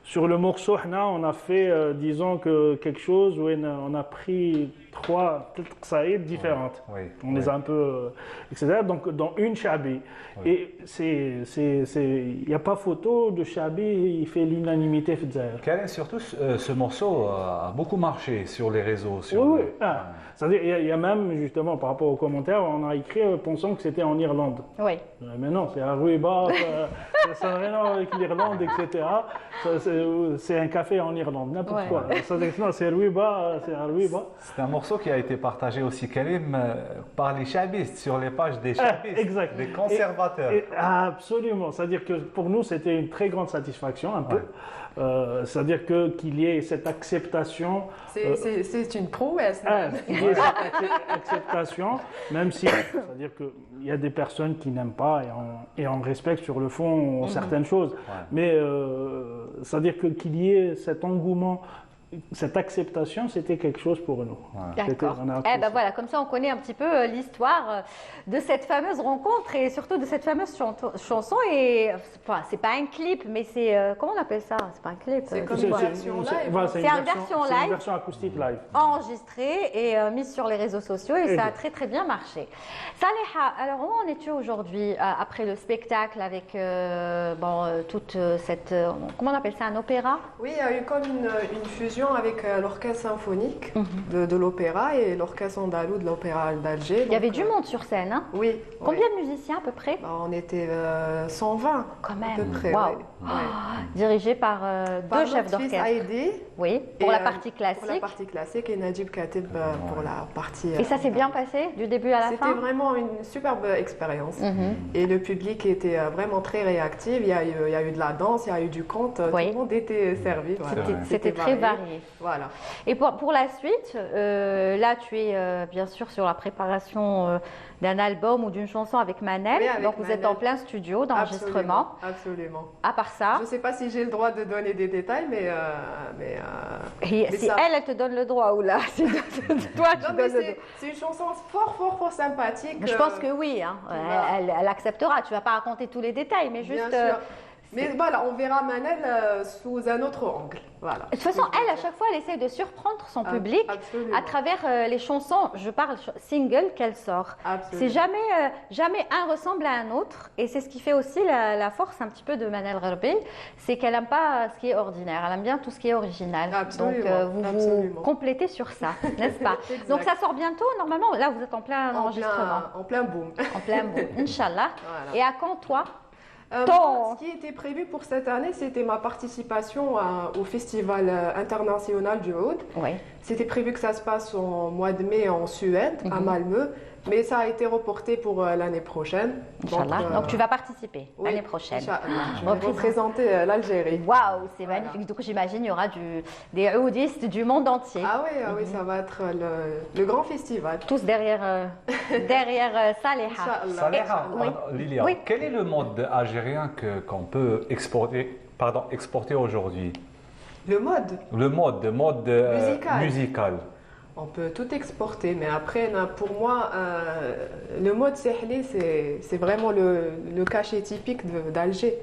sur le morceau, on a fait, disons que quelque chose où on a pris 3 qsaïd différentes. On les a un peu, etc. Donc, dans une shabi. Et il n'y a pas photo de shabi, il fait l'unanimité. Karim, surtout, ce morceau a beaucoup marché sur les réseaux. C'est-à-dire, il y a même, justement, par rapport aux commentaires, on a écrit pensant que c'était en Irlande. Oui. Mais non, c'est à Rouiba, ça n'a rien à voir avec l'Irlande, etc. C'est un café en Irlande, n'importe quoi. C'est Rouiba, c'est à Rouiba. C'est un morceau qui a été partagé aussi, Karim, par les chabistes, sur les pages des chabistes, exact. des conservateurs. Absolument, c'est-à-dire que pour nous, c'était une très grande satisfaction, un peu. C'est-à-dire qu'il y ait cette acceptation. C'est une prouesse. Qu'il y ait cette acceptation, même si, c'est-à dire qu'il y a des personnes qui n'aiment pas et on respecte sur le fond certaines choses. Mais c'est-à-dire qu'il y ait cet engouement. Cette acceptation, c'était quelque chose pour nous. D'accord. Voilà, comme ça, on connaît un petit peu l'histoire de cette fameuse rencontre et surtout de cette fameuse chanson. Et c'est pas un clip, mais c'est comment on appelle ça? C'est pas un clip. C'est comme une version live. C'est une version live, une version acoustique live, enregistrée et mise sur les réseaux sociaux. Et ça a très très bien marché. Saliha, alors où en es-tu aujourd'hui après le spectacle avec toute cette comment on appelle ça, un opéra? Oui, il y a eu comme une fusion avec l'orchestre symphonique de l'opéra et l'orchestre andalou de l'opéra d'Alger. Il y avait du monde sur scène, hein? Oui. Combien de musiciens à peu près? On était 120 quand même. à peu près. Wow. Dirigé par 2 chefs d'orchestre. Aïdé. Oui, pour la partie classique. Pour la partie classique et Najib Khatib pour la partie. Et ça s'est bien passé du début à la fin? C'était vraiment une superbe expérience. Et le public était vraiment très réactif. Il y a eu de la danse, il y a eu du conte. Tout le monde était servi. C'était très varié. Voilà. Et pour la suite, là tu es bien sûr sur la préparation d'un album ou d'une chanson avec Manel. Oui, avec donc vous êtes en plein studio d'enregistrement. Absolument. À part ça. Je ne sais pas si j'ai le droit de donner des détails, mais si elle te donne le droit ou là, c'est toi qui donnes le droit. C'est une chanson fort sympathique. Je pense que oui, hein. Elle acceptera. Tu ne vas pas raconter tous les détails, mais juste. Bien sûr. Mais voilà, on verra Manel sous un autre angle. Voilà. De toute façon, elle, à chaque fois, elle essaye de surprendre son public à travers les chansons, je parle single qu'elle sort. C'est jamais un ressemble à un autre. Et c'est ce qui fait aussi la force un petit peu de Manel Gharbi, c'est qu'elle n'aime pas ce qui est ordinaire. Elle aime bien tout ce qui est original. Donc, vous complétez sur ça, n'est-ce pas? Donc, ça sort bientôt, normalement. Là, vous êtes en plein enregistrement. En plein boom. En plein boom, Inch'Allah. Voilà. Et à quand, toi? Ce qui était prévu pour cette année, c'était ma participation au Festival international du Oud. Oui. C'était prévu que ça se passe au mois de mai en Suède, à Malmö. mais ça a été reporté pour l'année prochaine. Inch'Allah. Donc tu vas participer oui, l'année prochaine. Inch'Allah. Je vais représenter l'Algérie. Waouh, c'est magnifique. Donc j'imagine il y aura des oudistes du monde entier. Ah oui, ça va être le grand festival. Tous derrière Saleha. Inch'Allah. Saleha, Oui. Lilia, Oui. quel est le mode algérien qu'on peut exporter aujourd'hui? Le mode, Le mode musical. on peut tout exporter, mais après, pour moi, le mode sahli, c'est vraiment le cachet typique d'Alger.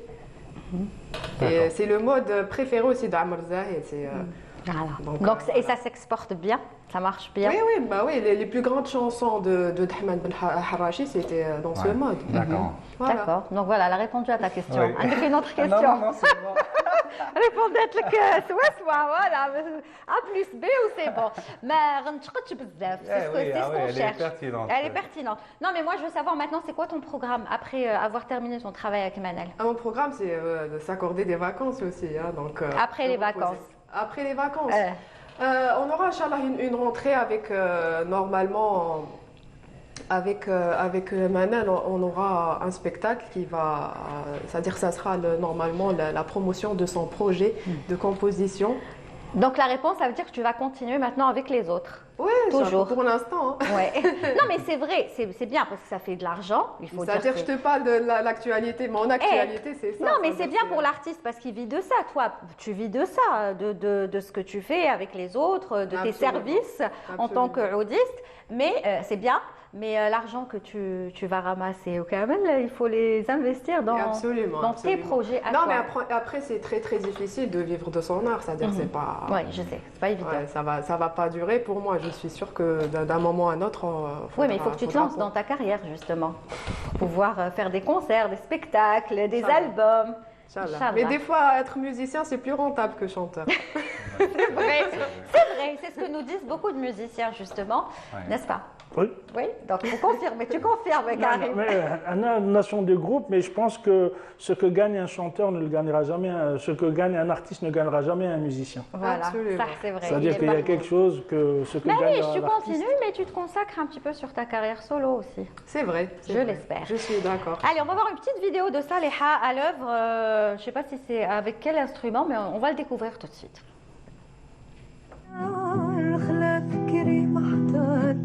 Et c'est le mode préféré aussi d'Amr Zahid. Voilà. Donc, Donc, et ça s'exporte bien, ça marche bien. Oui, les plus grandes chansons de Dahman Ben Harachi, c'était dans ce Ouais. mode. D'accord. Voilà. D'accord. Donc voilà, elle a répondu à ta question. Oui. Avec une autre question. Non, c'est bon. ريبونديت لك سوا فوالا A plus B ou c'est bon ما غنتشقدش بزاف c'est ce oui, qu'on elle est cherche. pertinente. Elle est pertinente. Non mais moi je veux savoir maintenant c'est quoi ton programme après avoir terminé ton travail avec Manel. Mon programme, c'est de s'accorder des vacances aussi. Donc, Après les vacances. Après les vacances. On aura, Inch'Allah, une rentrée avec, normalement, avec Manal, on aura un spectacle qui va, c'est-à-dire que ça sera normalement la promotion de son projet de composition. Donc la réponse ça veut dire que tu vas continuer maintenant avec les autres. Oui, Toujours. pour l'instant. Hein. Ouais. Non mais c'est vrai, c'est bien parce que ça fait de l'argent. Il faut dire. C'est-à-dire que je te parle de l'actualité. Mon actualité, c'est ça. Non, mais c'est C'est-à-dire bien que- pour l'artiste parce qu'il vit de ça. Toi, tu vis de ça, de ce que tu fais avec les autres, de tes Absolument. services en tant Absolument. qu'audiste. Mais c'est bien. Mais l'argent que tu vas ramasser au Kamel, il faut les investir dans Absolument. tes projets à Non, toi. mais après c'est très très difficile de vivre de son art. C'est-à-dire que c'est pas. Oui, je sais, c'est pas évident. Ouais, ça va pas durer pour moi. Je suis sûre que d'un moment à un autre. Oui, mais il faut que tu te lances dans ta carrière, justement. Pour pouvoir faire des concerts, des spectacles, des Inch'Allah. albums. Inch'Allah. Mais des fois, être musicien, c'est plus rentable que chanteur. C'est vrai, c'est ce que nous disent beaucoup de musiciens, justement, Ouais. n'est-ce pas? Oui. Oui, donc tu confirmes, Karim. On a une nation de groupe, mais je pense que ce que gagne un chanteur ne le gagnera jamais, ce que gagne un artiste ne gagnera jamais un musicien. Voilà, Absolument. ça c'est vrai. C'est-à-dire qu'il y a quelque chose que ce que Mais gagne oui, tu l'artiste. continues, mais tu te consacres un petit peu sur ta carrière solo aussi. C'est vrai. c'est Je vrai. l'espère. Je suis d'accord. Allez, on va voir une petite vidéo de Saleha à l'œuvre. Je ne sais pas si c'est avec quel instrument, mais on va le découvrir tout de suite. خلا فكري محتار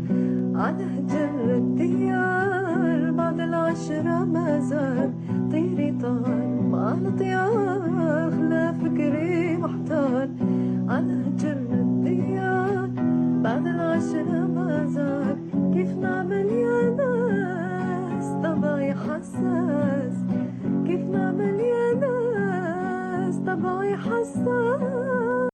على هجر الديار بعد العشرة ما زال طيري طار مع الطيار خلا فكري محتار على هجر الديار بعد العشرة ما زال كيف نعمل يا ناس طبعي حساس كيف نعمل يا ناس طبعي حساس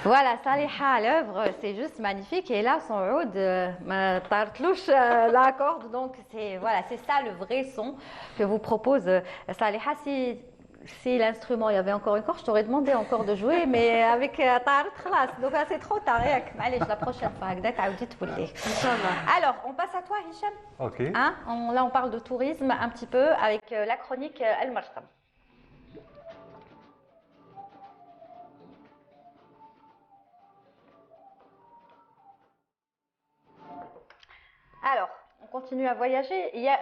Voilà, Saleha à l'œuvre, c'est juste magnifique. Et là, son oud, ma tartlouche la corde. Donc, c'est ça le vrai son que vous propose Saleha. Si l'instrument, il y avait encore une corde, je t'aurais demandé encore de jouer, mais avec Tart, donc là, c'est trop tard. Allez, la prochaine fois, alors, on passe à toi, Hicham. Ok. Hein, là, on parle de tourisme un petit peu avec la chronique El Martam. Alors, On continue à voyager. Hier,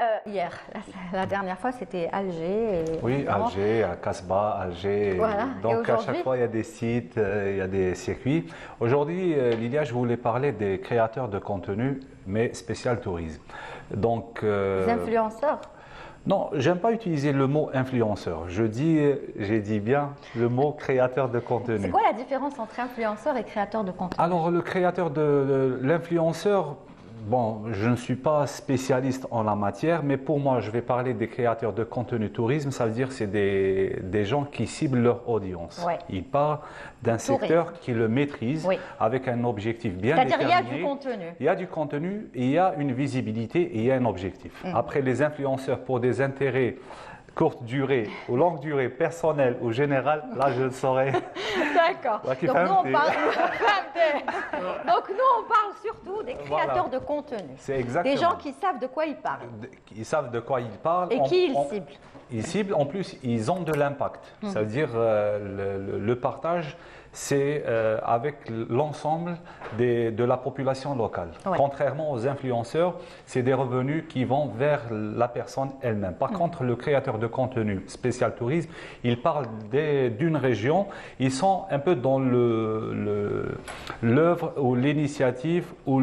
la dernière fois, c'était Alger. Oui, Alger, à Casbah, Alger. Voilà. Donc à chaque fois, il y a des sites, il y a des circuits. Aujourd'hui, Lilia, je voulais parler des créateurs de contenu, mais spécial tourisme. Donc, Les influenceurs. non, j'aime pas utiliser le mot influenceur. J'ai dit bien le mot créateur de contenu. C'est quoi la différence entre influenceur et créateur de contenu? Alors, le créateur de l'influenceur, bon, je ne suis pas spécialiste en la matière, mais pour moi, je vais parler des créateurs de contenu tourisme. Ça veut dire que c'est des gens qui ciblent leur audience. Ouais. Ils parlent d'un secteur qui le maîtrise Oui. avec un objectif bien déterminé. C'est-à-dire il y a du contenu. Il y a du contenu, et il y a une visibilité et il y a un objectif. Après, les influenceurs pour des intérêts courte durée ou longue durée, personnelle ou générale, là je le saurais. D'accord. Ouais, qui Donc fait nous, un on thé. parle... Donc nous, on parle surtout des créateurs de contenu. C'est exactement. Des gens qui savent de quoi ils parlent. Ils savent de quoi ils parlent. Et qui ils ciblent. Ils ciblent, en plus, ils ont de l'impact. Ça veut dire le partage, c'est avec l'ensemble de la population locale. Ouais. Contrairement aux influenceurs, c'est des revenus qui vont vers la personne elle-même. Par contre, le créateur de contenu spécial tourisme, il parle d'une région, ils sont un peu dans l'œuvre ou l'initiative ou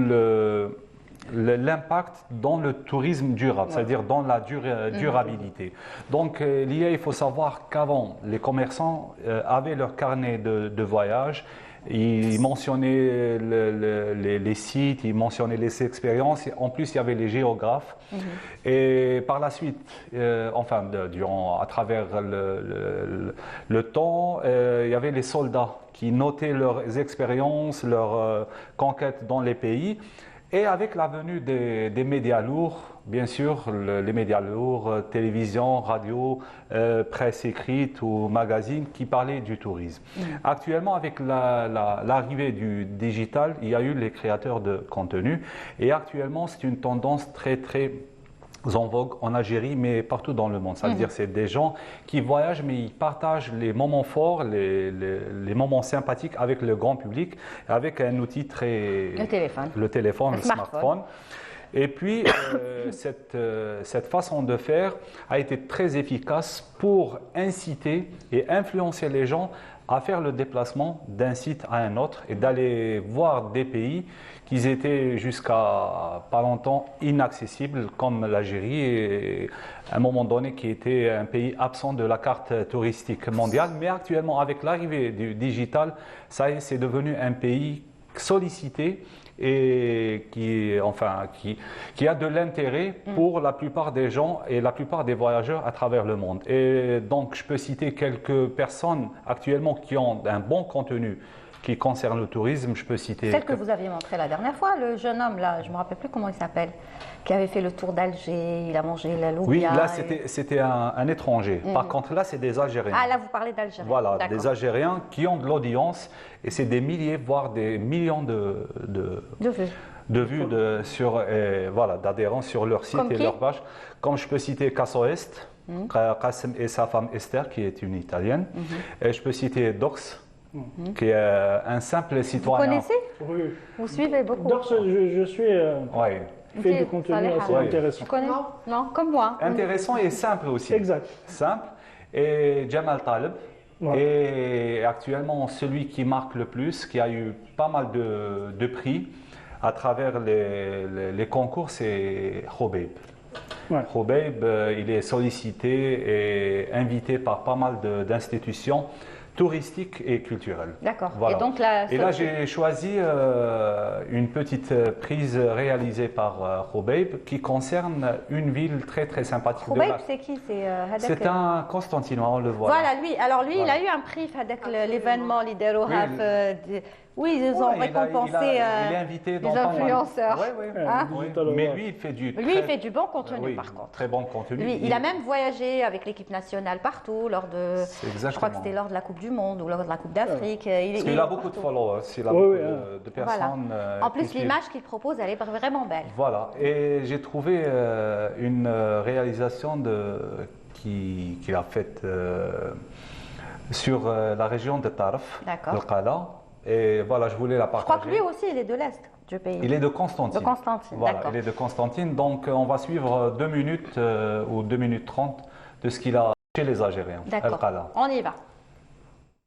l'impact dans le tourisme durable, c'est-à-dire dans la durabilité. Donc, il faut savoir qu'avant, les commerçants avaient leur carnet de voyage. Ils mentionnaient les sites, ils mentionnaient les expériences. En plus, il y avait les géographes. Et par la suite, à travers le temps, il y avait les soldats qui notaient leurs expériences, leurs conquêtes dans les pays. Et avec la venue des médias lourds, bien sûr, les médias lourds, télévision, radio, presse écrite ou magazine qui parlaient du tourisme. Actuellement, avec l'arrivée du digital, il y a eu les créateurs de contenu. Et actuellement, c'est une tendance très, très en vogue en Algérie, mais partout dans le monde. Ça veut dire que c'est des gens qui voyagent, mais ils partagent les moments forts, les moments sympathiques avec le grand public, avec un outil très... Le téléphone. Le smartphone. Et puis, cette façon de faire a été très efficace pour inciter et influencer les gens à faire le déplacement d'un site à un autre et d'aller voir des pays qui étaient jusqu'à pas longtemps inaccessibles, comme l'Algérie, et à un moment donné qui était un pays absent de la carte touristique mondiale. Mais actuellement, avec l'arrivée du digital, ça y est, c'est devenu un pays sollicité et qui a de l'intérêt pour la plupart des gens et la plupart des voyageurs à travers le monde. Et donc, je peux citer quelques personnes actuellement qui ont un bon contenu qui concerne le tourisme. Je peux citer... Celle que vous aviez montrée la dernière fois, le jeune homme, là, je ne me rappelle plus comment il s'appelle, qui avait fait le tour d'Alger, il a mangé la loubia. Oui, là, c'était un étranger. Par contre, là, c'est des Algériens. Ah, là, vous parlez d'Algériens. Voilà, des Algériens qui ont de l'audience et c'est des milliers, voire des millions de vues d'adhérents sur leur site et leur page. Comme je peux citer Kassoest, Qassem et sa femme Esther, qui est une Italienne. Et je peux citer Dox, qui est un simple citoyen. Vous connaissez? Oui. Vous suivez beaucoup? Donc, je suis fait du contenu assez intéressant. Tu connais? Non, comme moi. Intéressant et simple aussi. Exact. Simple. Et Jamal Taleb. Ouais. Et actuellement, celui qui marque le plus, qui a eu pas mal de prix à travers les concours, c'est Khobeib. Ouais. Khobeib, il est sollicité et invité par pas mal d'institutions touristiques et culturelles. D'accord. Voilà. Et donc là, j'ai choisi une petite prise réalisée par Khobeib qui concerne une ville très très sympathique. Khobeib, c'est qui? C'est un Constantinois, on le voit. Voilà, lui. Alors lui, il a eu un prix avec l'événement Lidero. Oui, ils ont récompensé il est invité dans les influenceurs. Oui. Mais lui, il fait du bon contenu, par contre. Très bon contenu. Lui, il a même voyagé avec l'équipe nationale partout lors de. Je crois que c'était lors de la Coupe du Monde ou lors de la Coupe d'Afrique. Parce qu'il a beaucoup de followers, il a beaucoup de personnes. Voilà. En plus, l'image qu'il propose, elle est vraiment belle. Voilà. Et j'ai trouvé une réalisation qu'il a faite sur la région de Tarf, le Qala. Et voilà, je voulais la partager. Je crois que lui aussi, il est de l'Est. du pays? Il est de Constantine. De Constantine, voilà, d'accord. il est de Constantine. Donc, on va suivre 2 minutes ou 2 minutes 30 de ce qu'il a chez les Algériens. D'accord, Al-Qala. on y va.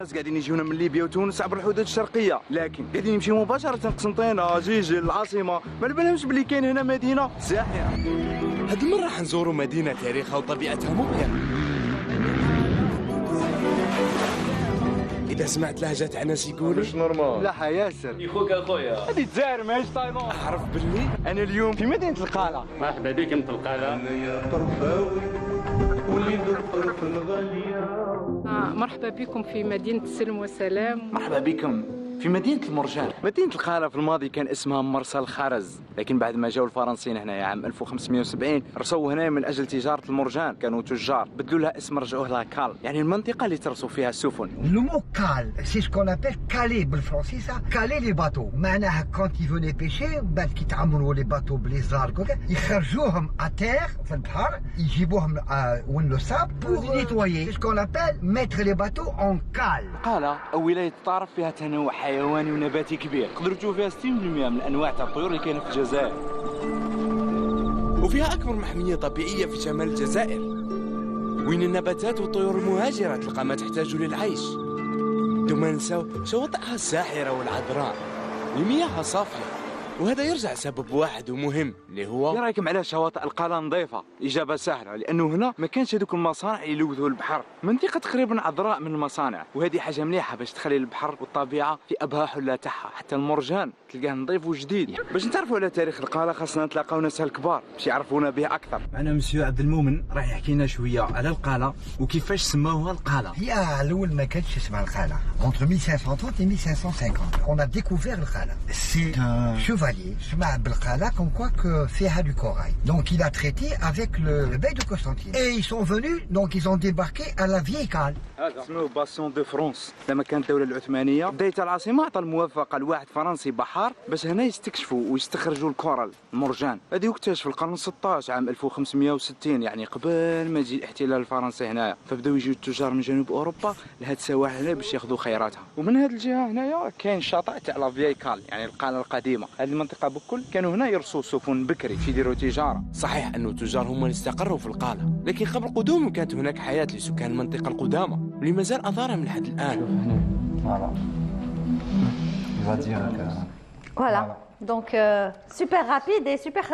الناس قاعدين يجونا من ليبيا وتونس عبر الحدود الشرقيه، لكن قاعدين يمشيو مباشره قسنطينه، جيجل، العاصمه، ما بالهمش بلي كاين هنا مدينه ساحره. هاد المره راح نزوروا مدينه تاريخها وطبيعتها مبهره. اذا سمعت لهجات عناس يقولوا مش نورمال. لا ياسر يخوك اخويا هذه الجزائر ماهيش تايلاند. اعرف باللي انا اليوم في مدينه القاله. مرحبا بكم في القلعه. مرحبا بكم في مدينة السلم والسلام. مرحبا بكم في مدينة المرجان. مدينة القاهرة في الماضي كان اسمها مرسى الخرز، لكن بعد ما جاوا الفرنسيين هنا عام 1570 رسوا هنا من أجل تجارة المرجان، كانوا تجار بدلوا لها اسم رجعوه لها كال، يعني المنطقة اللي ترسوا فيها السفن. Le mot cale, c'est ce qu'on appelle caler بالفرنسي ça, caler les bateaux. معناها quand ils venaient pêcher, بعد كي يتعمروا les bateaux بليزارك يخرجوهم à terre في البحر، يجيبوهم وين لو ساب pour les nettoyer. C'est ce qu'on appelle mettre les bateaux en cale. القاهرة أو ولاية الطارف فيها تنوع حيواني ونباتي كبير، تقدروا تشوفوا فيها 60% من أنواع تاع الطيور اللي كاينة في الجزائر. وفيها اكبر محميه طبيعيه في شمال الجزائر، وين النباتات والطيور المهاجره تلقى ما تحتاج للعيش. دون ما ننساو شواطئها الساحره والعذراء اللي مياهها صافيه، وهذا يرجع سبب واحد ومهم اللي هو ايه رايكم على شواطئ القاله نظيفه؟ اجابه سهله، لانه هنا ما كانش هذوك المصانع اللي يلوثوا البحر، منطقه تقريبا عذراء من المصانع، وهذه حاجه مليحه باش تخلي البحر والطبيعه في ابهى حله تاعها، حتى المرجان تلقاه نظيف وجديد. باش نتعرفوا على تاريخ القاله خاصنا نتلاقاو ناس الكبار باش يعرفونا به اكثر. معنا مسيو عبد المؤمن راح يحكي لنا شويه على القاله وكيفاش سماوها القاله. هي الأول ما كانتش اسمها القالة. Entre 1530 et 1550, on a découvert القالة. C'est un chevalier اسمه بالقالة comme quoi que فيها du corail. Donc il a traité avec le bey de Constantine. Et ils sont venus, donc ils ont débarqué à la vieille cale. هذا اسمه باسيون دو فرانس. لما كانت الدوله العثمانيه بدايه العاصمه عطى الموافقه لواحد فرنسي بحار باش هنا يستكشفوا ويستخرجوا الكورال المرجان. هذه اكتشف في القرن 16 عام 1560، يعني قبل ما يجي الاحتلال الفرنسي هنايا، فبداو يجيو التجار من جنوب اوروبا لهاد السواحل هنا باش ياخذوا خيراتها. ومن هذه الجهه هنايا كاين الشاطئ تاع لا فياي كال، يعني القاله القديمه. هذه المنطقه بكل كانوا هنا يرسوا سفن بكري باش يديروا تجاره. صحيح أن التجار هم اللي استقروا في القالة، لكن قبل قدومهم كانت هناك حياة لسكان المنطقة القدامى واللي ما زال أثارها من لحد الآن. Voilà. Il va dire que... Voilà. Donc, super rapide et super.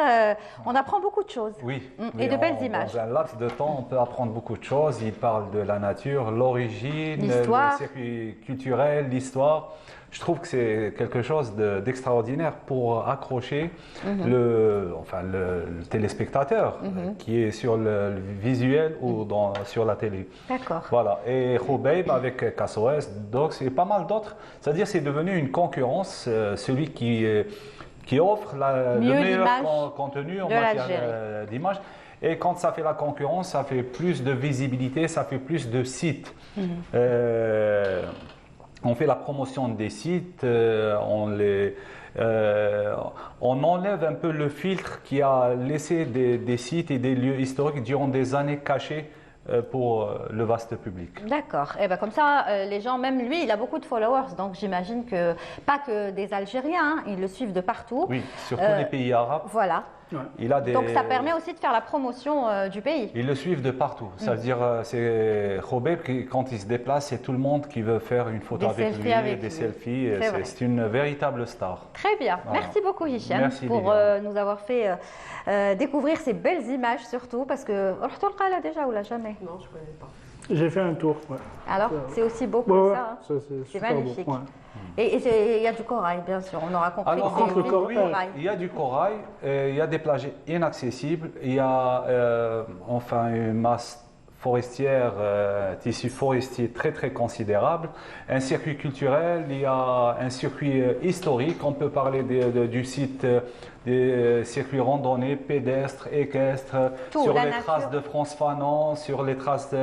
On apprend beaucoup de choses. Oui. Et de belles images. Dans un laps de temps, on peut apprendre beaucoup de choses. Il parle de la nature, l'origine, L'histoire. le circuit culturel, l'histoire. Je trouve que c'est quelque chose d'extraordinaire pour accrocher le téléspectateur qui est sur le visuel ou sur la télé. D'accord. Voilà. Et Khubeib avec KSOS, Dox et pas mal d'autres. C'est-à-dire c'est devenu une concurrence, celui qui offre le meilleur contenu en matière d'image. Et quand ça fait la concurrence, ça fait plus de visibilité, ça fait plus de sites. On fait la promotion des sites, on enlève un peu le filtre qui a laissé des sites et des lieux historiques durant des années cachés pour le vaste public. D'accord. Et ben comme ça, les gens, même lui, il a beaucoup de followers, donc j'imagine que pas que des Algériens, hein, ils le suivent de partout. Oui, surtout les pays arabes. Voilà. Il a des... Donc ça permet aussi de faire la promotion du pays. Ils le suivent de partout. Ça veut dire, c'est Khubeib qui, quand il se déplace, c'est tout le monde qui veut faire une photo avec lui, des selfies. C'est une véritable star. Très bien. Voilà. Merci beaucoup Hicham pour nous avoir fait découvrir ces belles images surtout parce que رحتوا القاهرة déjà ou là jamais? Non, je ne connais pas. J'ai fait un tour. Ouais. Alors, c'est aussi beau que ça. Hein. C'est magnifique. beau, ouais. Et il y a du corail, bien sûr. On aura compris Alors, que c'est du corail. Il y a du corail, il y a des plages inaccessibles, il y a une masse forestière, tissu forestier très très considérable, un circuit culturel, il y a un circuit historique, on peut parler du site des circuits randonnées, pédestres, équestres, sur les traces de France Fanon, sur les traces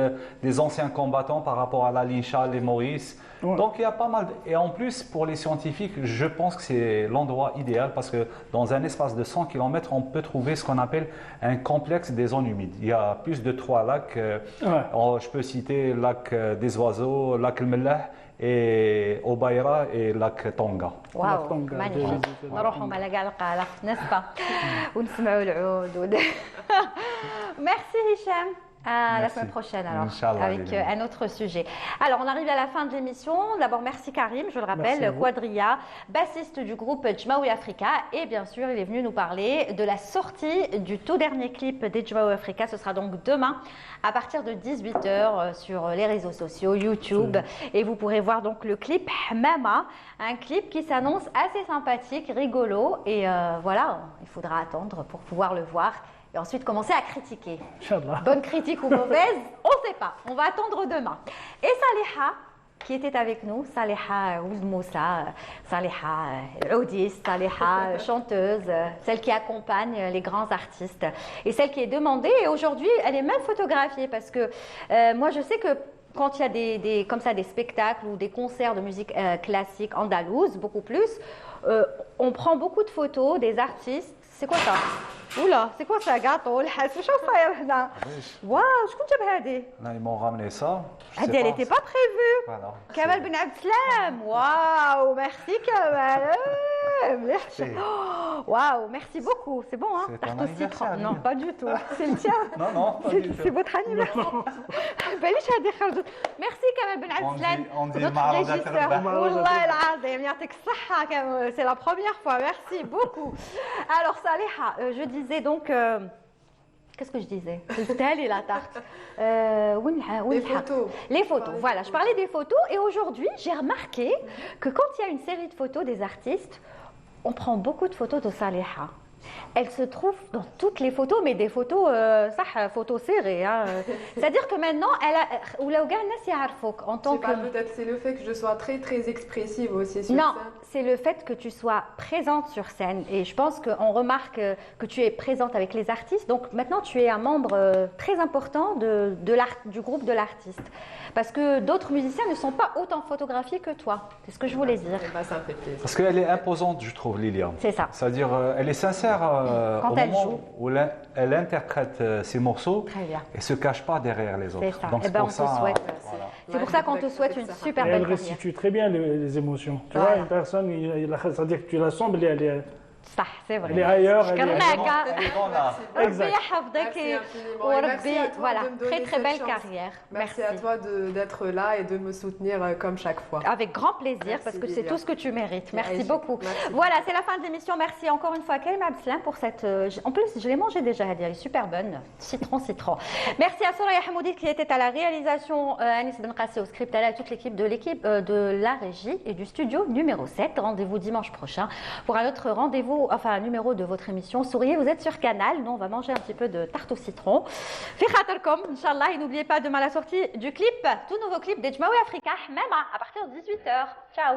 des anciens combattants par rapport à la ligne Charles et Maurice. Ouais. Donc il y a pas mal. Et en plus, pour les scientifiques, je pense que c'est l'endroit idéal parce que dans un espace de 100 km, on peut trouver ce qu'on appelle un complexe des zones humides. Il y a plus de 3 lacs. Je peux citer lac des oiseaux, lac El Mellah et Obaïra et lac Tonga. واو مانيفيك نروحوا ملاقا القالة نسبة ونسمعوا العود Merci Hicham. À la semaine prochaine alors, Inch'Allah, avec un autre sujet. Alors, on arrive à la fin de l'émission. D'abord, merci Karim, je le rappelle, Quadria, bassiste du groupe Jmaoui Africa. Et bien sûr, il est venu nous parler de la sortie du tout dernier clip des Jmaoui Africa. Ce sera donc demain à partir de 18h sur les réseaux sociaux, YouTube. Et vous pourrez voir donc le clip Mama, un clip qui s'annonce assez sympathique, rigolo. Et voilà, il faudra attendre pour pouvoir le voir. Et ensuite commencer à critiquer. Inch'Allah. Bonne critique ou mauvaise, on ne sait pas. On va attendre demain. Et Saliha, qui était avec nous, Saliha Ould Moussa, Saliha audiste, Saliha chanteuse, celle qui accompagne les grands artistes. Et celle qui est demandée, et aujourd'hui, elle est même photographiée parce que moi, je sais que quand il y a comme ça, des spectacles ou des concerts de musique classique andalouse, beaucoup plus, on prend beaucoup de photos des artistes. C'est quoi ça? Oula, c'est quoi ça, gâteau? شو صاير هنا؟ واو شكون جاب هذه؟ Là, ils m'ont ramené ça. هذه elle n'était pas prévue. Voilà. Kamal Ben Abdeslam. Waouh, merci Kamal. Waouh, merci beaucoup. C'est bon, hein? Tarte au citron. Non, pas du tout. C'est le tien. Non, non, pas du tout. C'est votre anniversaire. Merci Kamal Ben Abdeslam. On dit notre régisseur. Wallah el-azim, يعطيك الصحة Kamal. C'est la première fois. Merci beaucoup. Alors Saliha, je disais donc. Qu'est-ce que je disais? C'était la tarte. Les photos. Les photos, voilà. Je parlais des photos et aujourd'hui, j'ai remarqué que quand il y a une série de photos des artistes, on prend beaucoup de photos de Saliha. Elle se trouve dans toutes les photos, mais des photos, photos serrées. Hein. C'est-à-dire que maintenant, elle a, en tant que... Peut-être c'est le fait que je sois très très expressive aussi sur non, scène. c'est le fait que tu sois présente sur scène. Et je pense qu'on remarque que tu es présente avec les artistes. Donc maintenant, tu es un membre très important du groupe de l'artiste. Parce que d'autres musiciens ne sont pas autant photographiés que toi. C'est ce que je voulais dire. Ça me fait plaisir. Parce qu'elle est imposante, je trouve, Lilia. C'est ça. C'est-à-dire, elle est sincère quand au elle moment joue. où elle interprète ses morceaux et ne se cache pas derrière les autres. C'est ça. Donc, Et ben, on te souhaite. voilà. C'est pour ça qu'on te souhaite une super belle Elle carrière. restitue très bien les émotions. Tu Voilà. vois, une personne, c'est-à-dire que tu la sens, elle est صح c'est vrai. Elle est ailleurs. Elle est Exact. Rabbi voilà, très très belle carrière. Merci à toi d'être là et de me soutenir comme chaque fois. Avec grand plaisir parce que c'est tout ce que tu mérites. Merci beaucoup. Voilà, c'est la fin de l'émission. Merci encore une fois à Karim Abdeslam pour cette. En plus, je l'ai mangée déjà, elle est super bonne. Citron. Merci à Soraya Hamoudi qui était à la réalisation, Anis Ben Qassé au script, à toute l'équipe de la régie et du studio numéro 7. Rendez-vous dimanche prochain pour un autre rendez-vous. Enfin, un numéro de votre émission. Souriez, vous êtes sur Canal. Nous, on va manger un petit peu de tarte au citron. Fi khaterkom, Inch'Allah. Et n'oubliez pas demain la sortie du clip, tout nouveau clip des Jmaoui Africa, même à partir de 18h. Ciao.